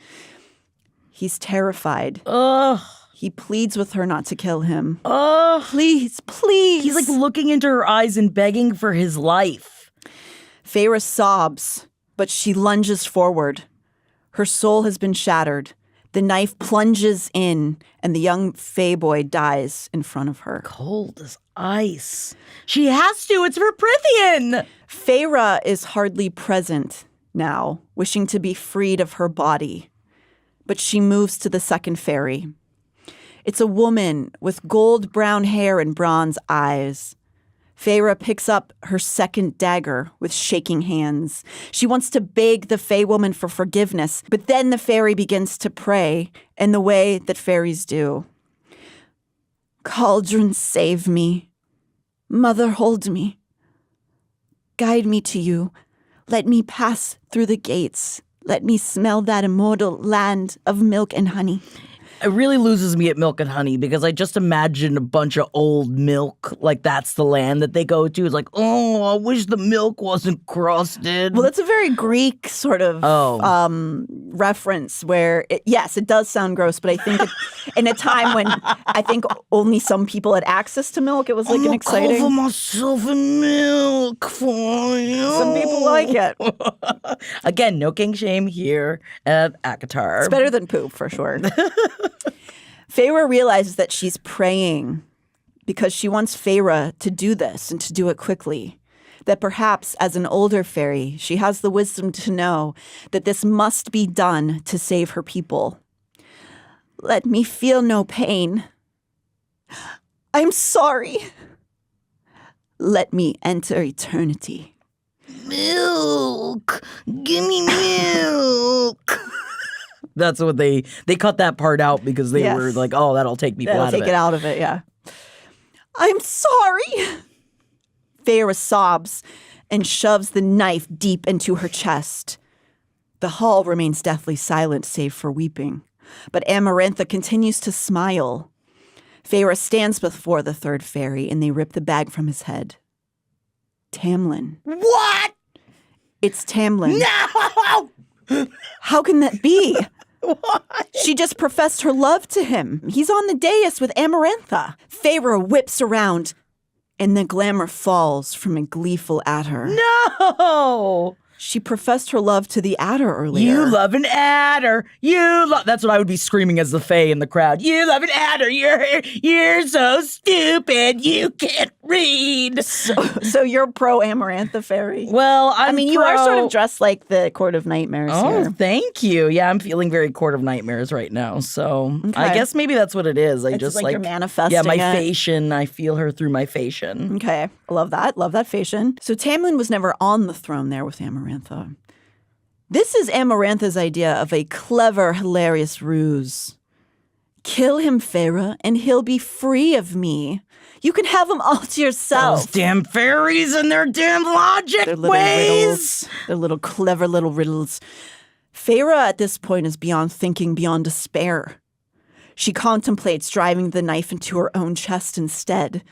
He's terrified. Ugh. He pleads with her not to kill him. Ugh. Please, please. He's like looking into her eyes and begging for his life. Feyre sobs, but she lunges forward. Her soul has been shattered. The knife plunges in, and the young fae boy dies in front of her. Cold as ice. She has to. It's for Prythian. Feyre is hardly present now, wishing to be freed of her body. But she moves to the second fairy. It's a woman with gold brown hair and bronze eyes. Feyre picks up her second dagger with shaking hands. She wants to beg the Fey woman for forgiveness, but then the fairy begins to pray in the way that fairies do. Cauldron, save me. Mother, hold me. Guide me to you. Let me pass through the gates. Let me smell that immortal land of milk and honey. It really loses me at milk and honey because I just imagine a bunch of old milk, like that's the land that they go to. It's like, oh, I wish the milk wasn't crusted. Well, that's a very Greek sort of reference where, yes, it does sound gross, but I think in a time when I think only some people had access to milk, it was like an exciting... cover myself in milk for you. Some people like it. Again, no king shame here at ACOTAR. It's better than poop, for sure. Feyre realizes that she's praying because she wants Feyre to do this and to do it quickly. That perhaps as an older fairy, she has the wisdom to know that this must be done to save her people. Let me feel no pain. I'm sorry. Let me enter eternity. Milk. Give me milk. That's what they cut that part out because they were like, oh, that'll take people out of it. That'll take it out of it, yeah. I'm sorry. Feyre sobs and shoves the knife deep into her chest. The hall remains deathly silent save for weeping. But Amarantha continues to smile. Feyre stands before the third fairy and they rip the bag from his head. Tamlin. What? It's Tamlin. No! How can that be? What? She just professed her love to him. He's on the dais with Amarantha. Feyre whips around, and the glamour falls from a gleeful at her. No! She professed her love to the adder earlier. You love an adder. That's what I would be screaming as the Fae in the crowd. You love an adder. You're so stupid. You can't read. So you're pro Amarantha Fairy? Well, you are sort of dressed like the Court of Nightmares here. Oh, thank you. Yeah, I'm feeling very Court of Nightmares right now. So I guess maybe that's what it is. It's just like you're manifesting. Yeah, my Phasian. I feel her through my Phasian. Okay. I love that. Love that Phasian. So Tamlin was never on the throne there with Amarantha. This is Amarantha's idea of a clever, hilarious ruse. Kill him, Feyre, and he'll be free of me. You can have him all to yourself. Those damn fairies and their damn logic Their little ways. riddles. Their little clever little riddles. Feyre at this point is beyond thinking, beyond despair. She contemplates driving the knife into her own chest instead.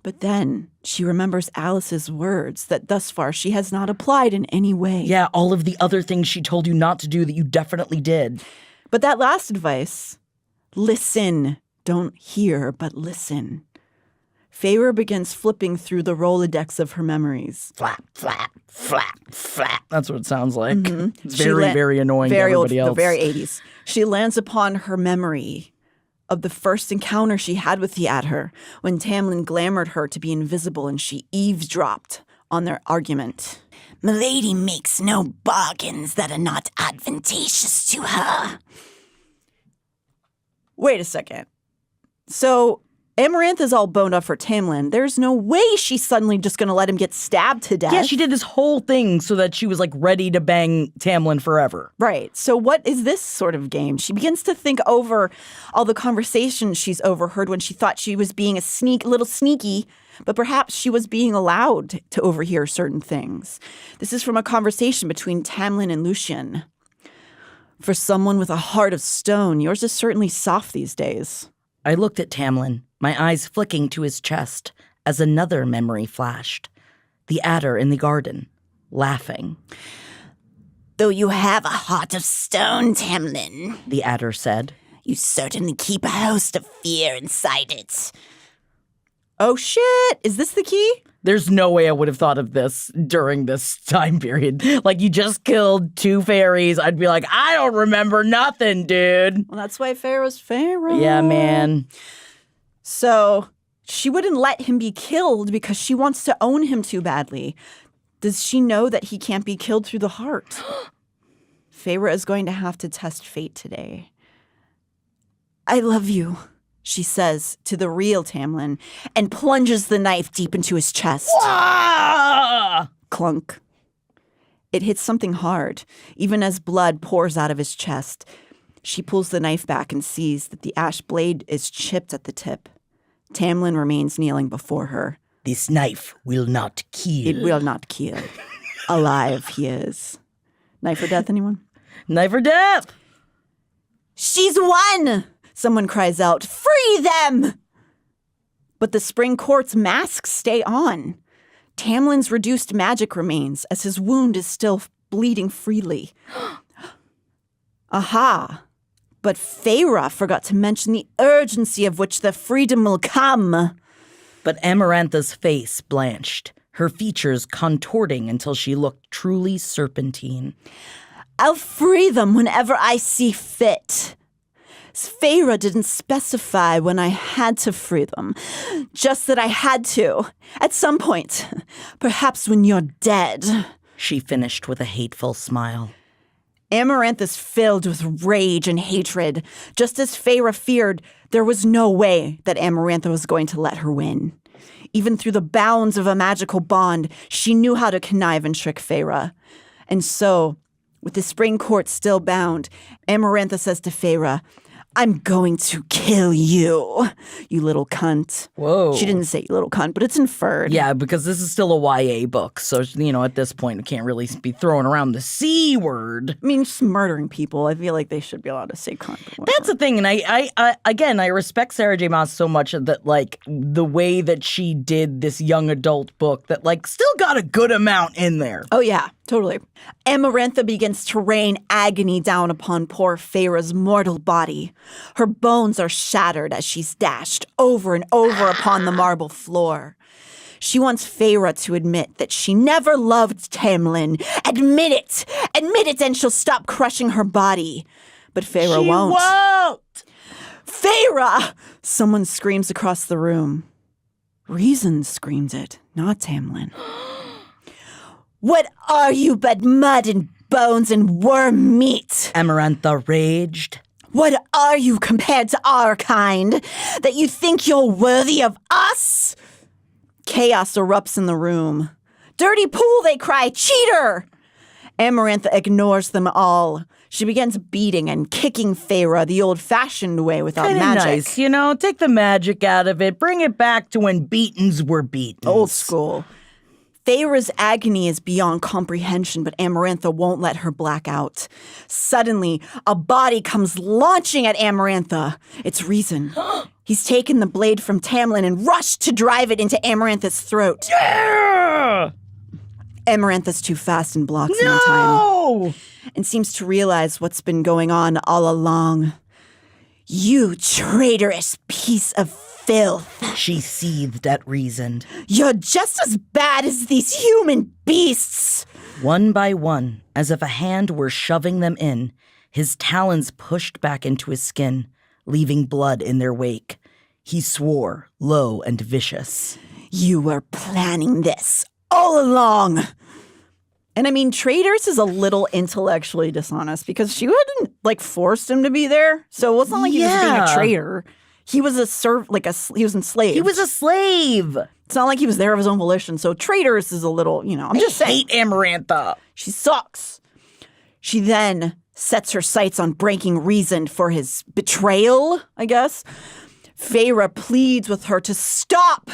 But then she remembers Alice's words that thus far she has not applied in any way. Yeah, all of the other things she told you not to do that you definitely did. But that last advice, listen, don't hear, but listen. Feyre begins flipping through the Rolodex of her memories. Flap, flap, flap, flap. That's what it sounds like. Mm-hmm. It's very annoying very to everybody old, else. The very 80s. She lands upon her memory of the first encounter she had with the Adder when Tamlin glamoured her to be invisible and she eavesdropped on their argument. Milady makes no bargains that are not advantageous to her. Wait a second. So Amarantha's all boned up for Tamlin. There's no way she's suddenly just going to let him get stabbed to death. Yeah, she did this whole thing so that she was like ready to bang Tamlin forever. Right. So what is this sort of game? She begins to think over all the conversations she's overheard when she thought she was being little sneaky, but perhaps she was being allowed to overhear certain things. This is from a conversation between Tamlin and Lucien. For someone with a heart of stone, yours is certainly soft these days. I looked at Tamlin, my eyes flicking to his chest as another memory flashed. The adder in the garden, laughing. Though you have a heart of stone, Tamlin, the adder said, you certainly keep a host of fear inside it. Oh shit, is this the key? There's no way I would have thought of this during this time period. Like, you just killed 2 fairies. I'd be like, I don't remember nothing, dude. Well, that's why Pharaoh's Pharaoh. Yeah, man. So she wouldn't let him be killed because she wants to own him too badly. Does she know that he can't be killed through the heart? Feyre is going to have to test fate today. I love you, she says to the real Tamlin, and plunges the knife deep into his chest. Ah! Clunk. It hits something hard, even as blood pours out of his chest. She pulls the knife back and sees that the ash blade is chipped at the tip. Tamlin remains kneeling before her. This knife will not kill. It will not kill. Alive he is. Knife or death, anyone? Knife or death! She's won! Someone cries out, free them! But the spring court's masks stay on. Tamlin's reduced magic remains as his wound is still bleeding freely. Aha! But Feyre forgot to mention the urgency of which the freedom will come. But Amarantha's face blanched, her features contorting until she looked truly serpentine. I'll free them whenever I see fit. Feyre didn't specify when I had to free them, just that I had to, at some point, perhaps when you're dead. She finished with a hateful smile. Amarantha's filled with rage and hatred. Just as Feyre feared, there was no way that Amarantha was going to let her win. Even through the bounds of a magical bond, she knew how to connive and trick Feyre. And so, with the spring court still bound, Amarantha says to Feyre, I'm going to kill you, you little cunt. Whoa. She didn't say you little cunt, but it's inferred. Yeah, because this is still a YA book. So, at this point, we can't really be throwing around the C word. I mean, just murdering people. I feel like they should be allowed to say cunt. That's the thing. And I respect Sarah J. Maas so much that, like, the way that she did this young adult book that, like, still got a good amount in there. Oh, yeah, totally. Amarantha begins to rain agony down upon poor Feyre's mortal body. Her bones are shattered as she's dashed over and over upon the marble floor. She wants Feyre to admit that she never loved Tamlin. Admit it! Admit it and she'll stop crushing her body. But Feyre won't. She won't! Feyre! Someone screams across the room. Reason screams it, not Tamlin. What are you but mud and bones and worm meat? Amarantha raged. What are you compared to our kind? That you think you're worthy of us? Chaos erupts in the room. Dirty pool, they cry, cheater! Amarantha ignores them all. She begins beating and kicking Feyre the old-fashioned way without Kinda magic. nice, you know? Take the magic out of it. Bring it back to when beatings were beatings. Old school. Feyre's agony is beyond comprehension, but Amarantha won't let her black out. Suddenly, a body comes launching at Amarantha. It's Reason. He's taken the blade from Tamlin and rushed to drive it into Amarantha's throat. Yeah! Amarantha's too fast and blocks him in time. And seems to realize what's been going on all along. You traitorous piece of filth. She seethed at Reason. You're just as bad as these human beasts. One by one, as if a hand were shoving them in, his talons pushed back into his skin, leaving blood in their wake. He swore, low and vicious. You were planning this all along. And I mean, traitors is a little intellectually dishonest because she hadn't forced him to be there. So it's not like he was being a traitor. He was he was enslaved. He was a slave. It's not like he was there of his own volition. So traitors is a little, I'm just saying. I hate Amarantha. She sucks. She then sets her sights on breaking Reason for his betrayal, I guess. Feyre pleads with her to stop,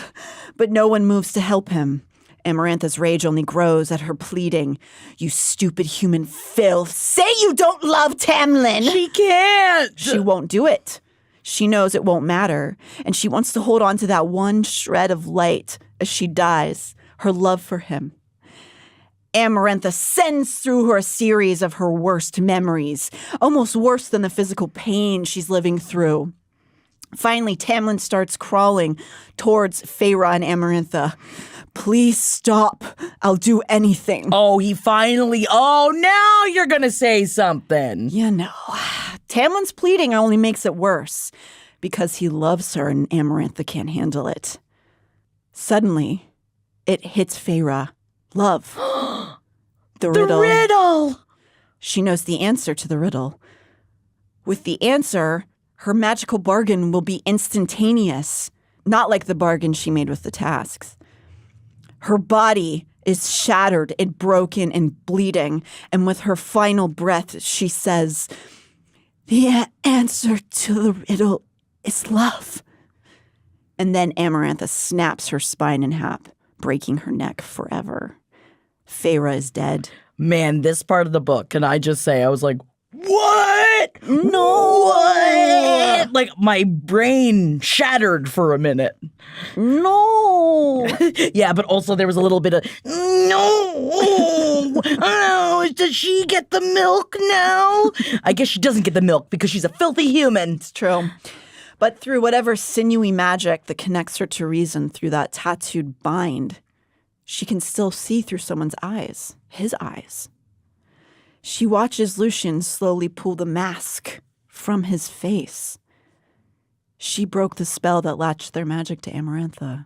but no one moves to help him. Amarantha's rage only grows at her pleading. You stupid human filth. Say you don't love Tamlin. She can't. She won't do it. She knows it won't matter. And she wants to hold on to that one shred of light as she dies, her love for him. Amarantha sends through her a series of her worst memories, almost worse than the physical pain she's living through. Finally, Tamlin starts crawling towards Feyre and Amarantha. Please stop. I'll do anything. Oh, now you're going to say something. Tamlin's pleading only makes it worse because he loves her and Amarantha can't handle it. Suddenly, it hits Feyre. Love. The riddle. She knows the answer to the riddle. With the answer, her magical bargain will be instantaneous, not like the bargain she made with the tasks. Her body is shattered and broken and bleeding, and with her final breath, she says, the answer to the riddle is love. And then Amarantha snaps her spine in half, breaking her neck forever. Feyre is dead. Man, this part of the book, can I just say, I was like, what? No. What? Like, my brain shattered for a minute. No. Yeah, but also there was a little bit of, no. Oh, does she get the milk now? I guess she doesn't get the milk because she's a filthy human. It's true. But through whatever sinewy magic that connects her to Reason through that tattooed bind, she can still see through someone's eyes, his eyes. She watches Lucien slowly pull the mask from his face. She broke the spell that latched their magic to Amarantha.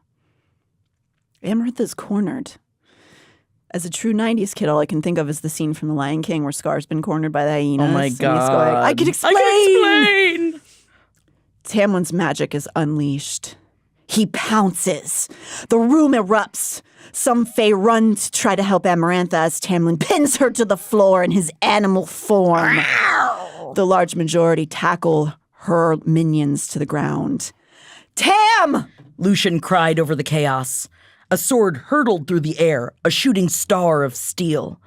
Amarantha's cornered. As a true 90s kid, all I can think of is the scene from The Lion King where Scar's been cornered by the hyenas. Oh my God. He's going, I can explain! I can explain! Tamlin's magic is unleashed. He pounces. The room erupts. Some Fae run to try to help Amarantha as Tamlin pins her to the floor in his animal form. The large majority tackle her minions to the ground. Tam! Lucien cried over the chaos. A sword hurtled through the air, a shooting star of steel.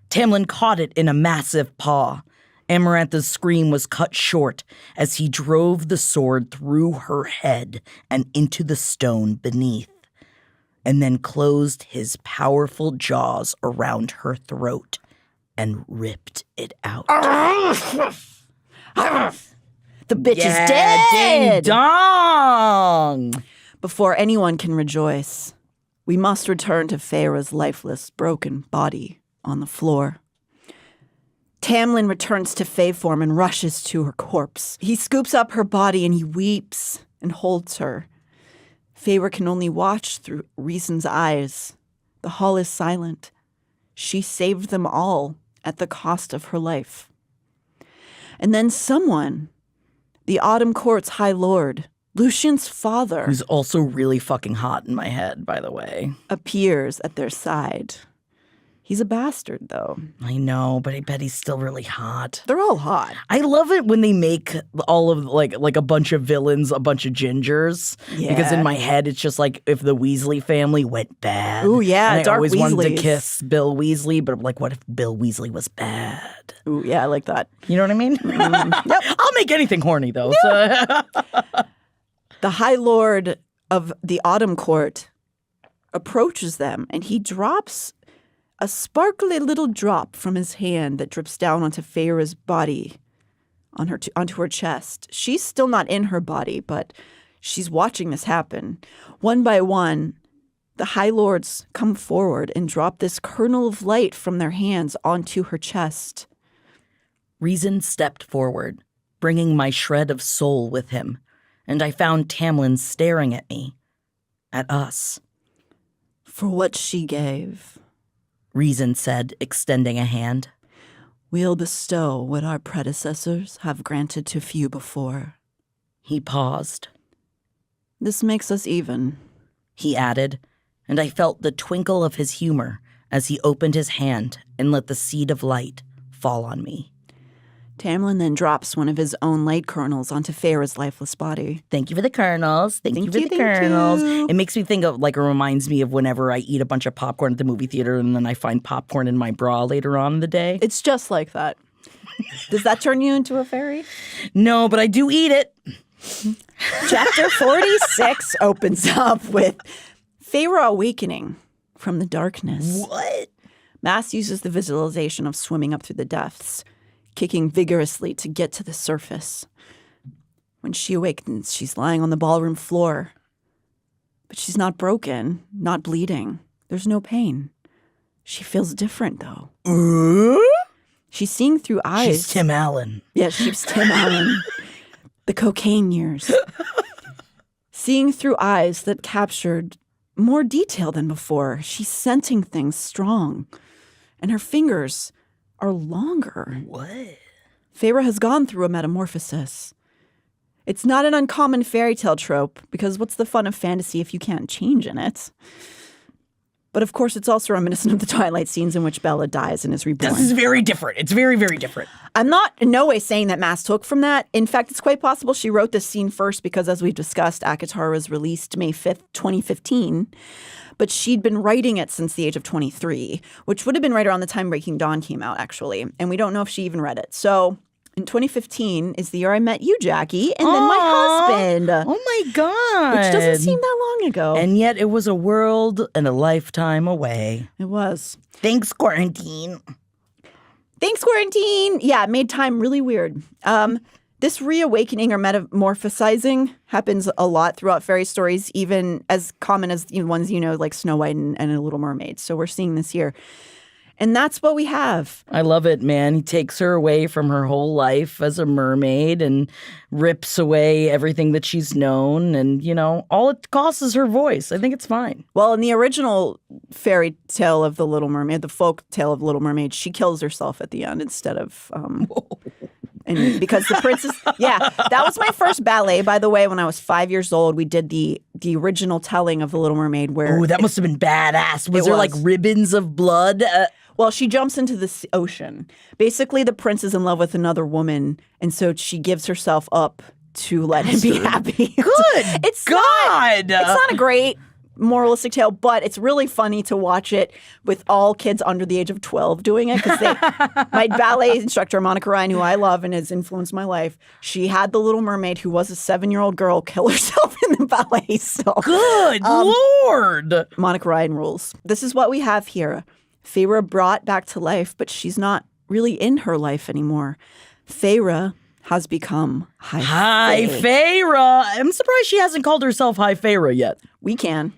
Tamlin caught it in a massive paw. Amarantha's scream was cut short as he drove the sword through her head and into the stone beneath, and then closed his powerful jaws around her throat and ripped it out. The bitch is dead! Ding dong! Before anyone can rejoice, We must return to Feyre's lifeless, broken body on the floor. Tamlin returns to Fey form and rushes to her corpse. He scoops up her body and he weeps and holds her. Feyre can only watch through Reason's eyes. The hall is silent. She saved them all at the cost of her life. And then someone, the Autumn Court's High Lord, Lucian's father, who's also really fucking hot in my head, by the way, appears at their side. He's a bastard, though. I know, but I bet he's still really hot. They're all hot. I love it when they make all of like a bunch of villains, a bunch of gingers. Yeah. Because in my head, it's just like if the Weasley family went bad. Ooh, yeah, and I Dark always wanted to Weasleys. kiss Bill Weasley, but I'm like, what if Bill Weasley was bad? Ooh, yeah, I like that. You know what I mean? Yep. I'll make anything horny, though. Yeah. So. The High Lord of the Autumn Court approaches them, and he drops a sparkly little drop from his hand that drips down onto Feyre's body, onto her chest. She's still not in her body, but she's watching this happen. One by one, the High Lords come forward and drop this kernel of light from their hands onto her chest. Reason stepped forward, bringing my shred of soul with him, and I found Tamlin staring at me, at us. For what she gave, Reason said, extending a hand. We'll bestow what our predecessors have granted to few before. He paused. This makes us even, he added, and I felt the twinkle of his humor as he opened his hand and let the seed of light fall on me. Tamlin then drops one of his own light kernels onto Feyre's lifeless body. Thank you for the kernels. Thank you for the thank kernels. you. It makes me think of, like, it reminds me of whenever I eat a bunch of popcorn at the movie theater and then I find popcorn in my bra later on in the day. It's just like that. Does that turn you into a fairy? No, but I do eat it. Chapter 46 opens up with Feyre awakening from the darkness. What? Maas uses the visualization of swimming up through the depths, kicking vigorously to get to the surface. When she awakens, she's lying on the ballroom floor. But she's not broken, not bleeding. There's no pain. She feels different, though. She's seeing through eyes. She's Tim Allen. Yeah, she's Tim Allen. The cocaine years. Seeing through eyes that captured more detail than before. She's sensing things strong. And her fingers are longer. What? Feyre has gone through a metamorphosis. It's not an uncommon fairy tale trope, because what's the fun of fantasy if you can't change in it? But of course, it's also reminiscent of the Twilight scenes in which Bella dies and is reborn. This is very different. It's very, very different. I'm not in no way saying that Maas took from that. In fact, it's quite possible she wrote this scene first because, as we've discussed, ACOTAR was released May 5th, 2015. But she'd been writing it since the age of 23, which would have been right around the time Breaking Dawn came out, actually. And we don't know if she even read it. So in 2015 is the year I met you, Jackie, and then my husband. Oh, my God. Which doesn't seem that long ago. And yet it was a world and a lifetime away. It was. Thanks, quarantine. Thanks, quarantine. Yeah, it made time really weird. This reawakening or metamorphosizing happens a lot throughout fairy stories, even as common as ones like Snow White and A Little Mermaid. So we're seeing this here. And that's what we have. I love it, man. He takes her away from her whole life as a mermaid and rips away everything that she's known. And, all it costs is her voice. I think it's fine. Well, in the original fairy tale of The Little Mermaid, the folk tale of Little Mermaid, she kills herself at the end instead of... and because the princess... Yeah, that was my first ballet, by the way, when I was 5 years old. We did the original telling of The Little Mermaid where... Oh, that must have been badass. Was there like ribbons of blood? Well, she jumps into the ocean. Basically, the prince is in love with another woman, and so she gives herself up to let him be happy. Good It's God! Not a great moralistic tale, but it's really funny to watch it with all kids under the age of 12 doing it. Because my ballet instructor, Monica Ryan, who I love and has influenced my life, she had the Little Mermaid, who was a 7-year-old girl, kill herself in the ballet. So Good Lord! Monica Ryan rules. This is what we have here. Feyre brought back to life, but she's not really in her life anymore. Feyre has become High Feyre. I'm surprised she hasn't called herself High Feyre yet. We can.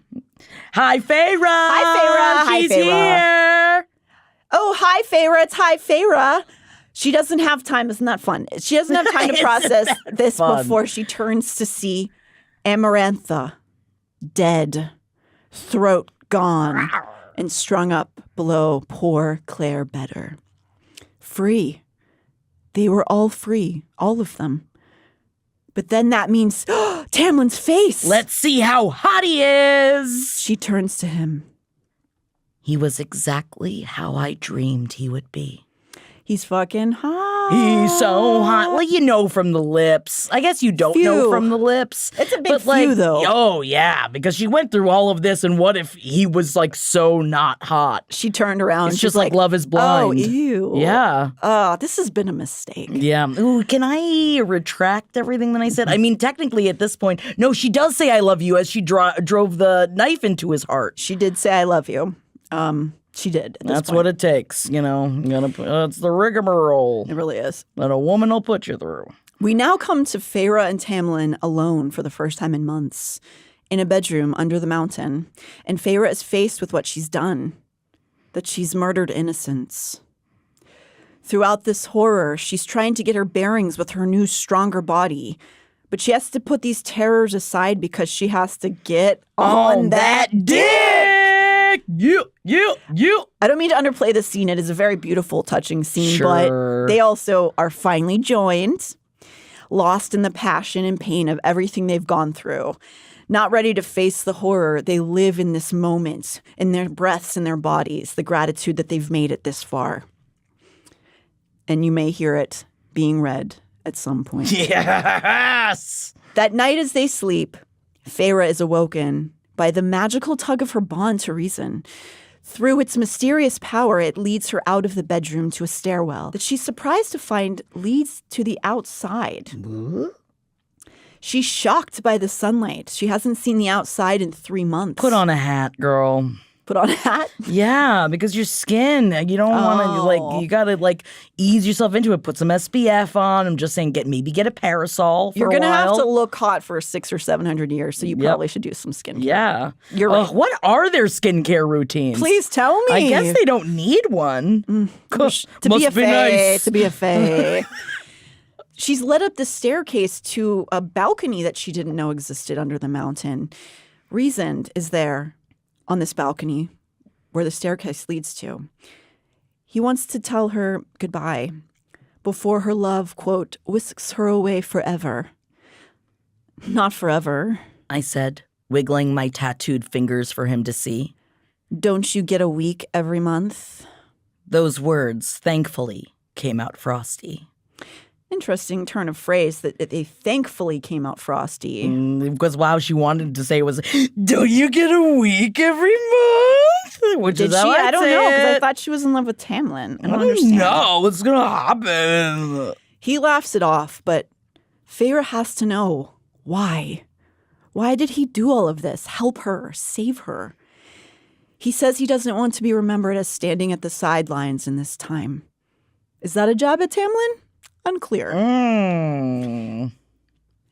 Hi, Feyre. Hi, Feyre. She's Hi, Feyre. here. Oh, hi, Feyre. It's hi, Feyre. She doesn't have time. Isn't that fun? She doesn't have time to process this fun? before she turns to see Amarantha dead, throat gone, and strung up below poor Claire Better. Free. They were all free, all of them. But then that means Tamlin's face. Let's see how hot he is. She turns to him. He was exactly how I dreamed he would be. He's fucking hot. He's so hot. Well, you know from the lips. I guess you don't know from the lips. It's a big few, though. Oh, yeah, because she went through all of this, and what if he was, like, so not hot? She turned around. It's just like Love is Blind. Oh, ew. Yeah. Oh, this has been a mistake. Yeah. Ooh, can I retract everything that I said? I mean, technically at this point, no, she does say I love you as she drove the knife into his heart. She did say I love you. She did. That's what it takes, you know. It's the rigmarole It really is. that a woman will put you through. We now come to Feyre and Tamlin alone for the first time in months, in a bedroom under the mountain, and Feyre is faced with what she's done, that she's murdered innocents. Throughout this horror, she's trying to get her bearings with her new, stronger body, but she has to put these terrors aside because she has to get on that dick! You. I don't mean to underplay the scene. It is a very beautiful, touching scene, Sure. but they also are finally joined, lost in the passion and pain of everything they've gone through. Not ready to face the horror, they live in this moment, in their breaths and their bodies, the gratitude that they've made it this far. And you may hear it being read at some point. Yes! That night as they sleep, Feyre is awoken by the magical tug of her bond to reason. Through its mysterious power, it leads her out of the bedroom to a stairwell that she's surprised to find leads to the outside. What? She's shocked by the sunlight. She hasn't seen the outside in 3 months. Put on a hat, girl. Put on a hat? Yeah, because your skin, you don't want to, you got to, ease yourself into it. Put some SPF on. I'm just saying, maybe get a parasol for You're a going to have while. to look hot for 600 or 700 years, so you probably should do some skincare. Yeah. You're right. What are their skincare routines? Please tell me. I guess they don't need one. To be a fae. To be a fae. She's led up the staircase to a balcony that she didn't know existed under the mountain. Reasoned is there on this balcony where the staircase leads to. He wants to tell her goodbye before her love, quote, whisks her away forever. Not forever. I said, wiggling my tattooed fingers for him to see. Don't you get a week every month? Those words, thankfully, came out frosty. Interesting turn of phrase that they thankfully came out frosty. Because wow, she wanted to say was, don't you get a week every month? Which Did is how she? I don't know, because I said. thought she was in love with Tamlin. I don't I understand. don't know what's going to happen. He laughs it off, but Feyre has to know why. Why did he do all of this? Help her, save her. He says he doesn't want to be remembered as standing at the sidelines in this time. Is that a jab at Tamlin? Unclear.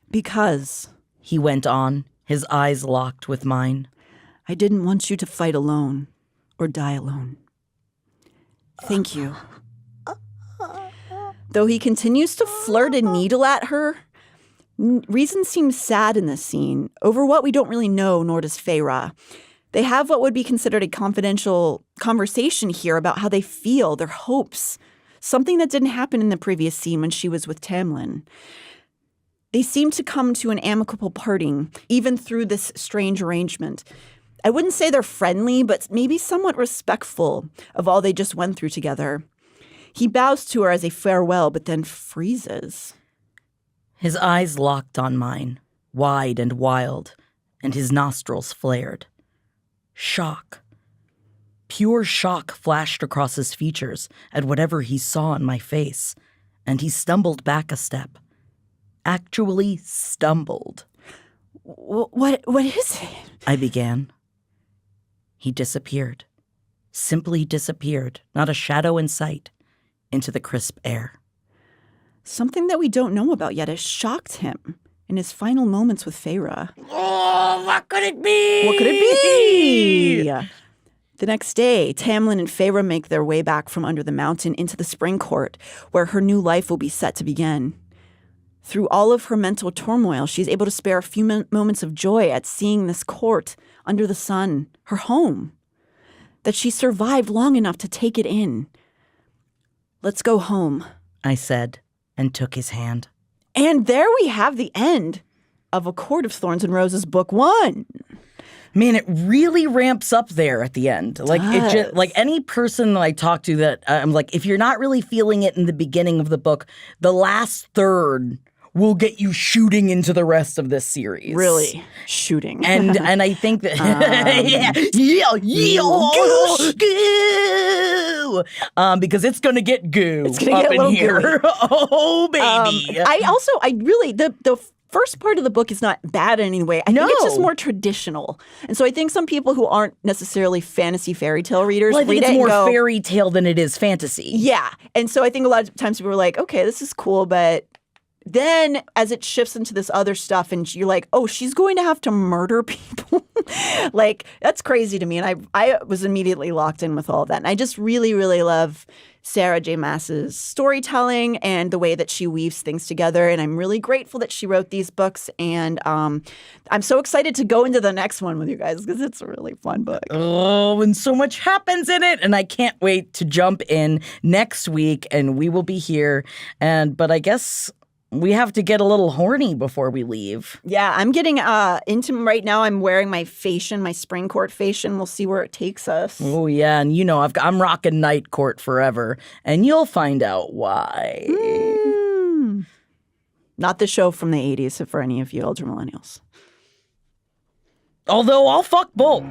Because, he went on, his eyes locked with mine. I didn't want you to fight alone or die alone. Thank you. Though he continues to flirt and needle at her, reason seems sad in this scene over what we don't really know, nor does Feyre. They have what would be considered a confidential conversation here about how they feel, their hopes, something that didn't happen in the previous scene when she was with Tamlin. They seem to come to an amicable parting, even through this strange arrangement. I wouldn't say they're friendly, but maybe somewhat respectful of all they just went through together. He bows to her as a farewell, but then freezes. His eyes locked on mine, wide and wild, and his nostrils flared. Shock. Pure shock flashed across his features at whatever he saw in my face, and he stumbled back a step. Actually stumbled. What is it? I began. He disappeared. Simply disappeared, not a shadow in sight, into the crisp air. Something that we don't know about yet has shocked him in his final moments with Feyre. Oh, what could it be? What could it be? The next day, Tamlin and Feyre make their way back from under the mountain into the spring court, where her new life will be set to begin. Through all of her mental turmoil, she's able to spare a few moments of joy at seeing this court under the sun, her home, that she survived long enough to take it in. Let's go home, I said, and took his hand. And there we have the end of A Court of Thorns and Roses, Book 1. Man, it really ramps up there at the end. Like it just like any person that I talk to that I'm like, if you're not really feeling it in the beginning of the book, the last third will get you shooting into the rest of this series. Really shooting. And I think that goo! Because it's gonna get goo It's gonna up get a in little here. gooey. Oh baby. I really the first part of the book is not bad in any way. I think it's just No. more traditional. And so I think some people who aren't necessarily fantasy fairy tale readers Well, I think read it's it more and go, fairy tale than it is fantasy. yeah. And so I think a lot of times people are like, okay, this is cool, but then as it shifts into this other stuff and you're like, oh, she's going to have to murder people. Like, that's crazy to me. And I was immediately locked in with all of that. And I just really, really love Sarah J. Maas's storytelling and the way that she weaves things together. And I'm really grateful that she wrote these books. And I'm so excited to go into the next one with you guys because it's a really fun book. Oh, and so much happens in it. And I can't wait to jump in next week and we will be here. But I guess we have to get a little horny before we leave. Yeah, I'm getting into right now. I'm wearing my fashion, my spring court fashion. We'll see where it takes us. Oh, yeah. And I'm rocking night court forever. And you'll find out why. Not the show from the 80s for any of you older millennials. Although I'll fuck both.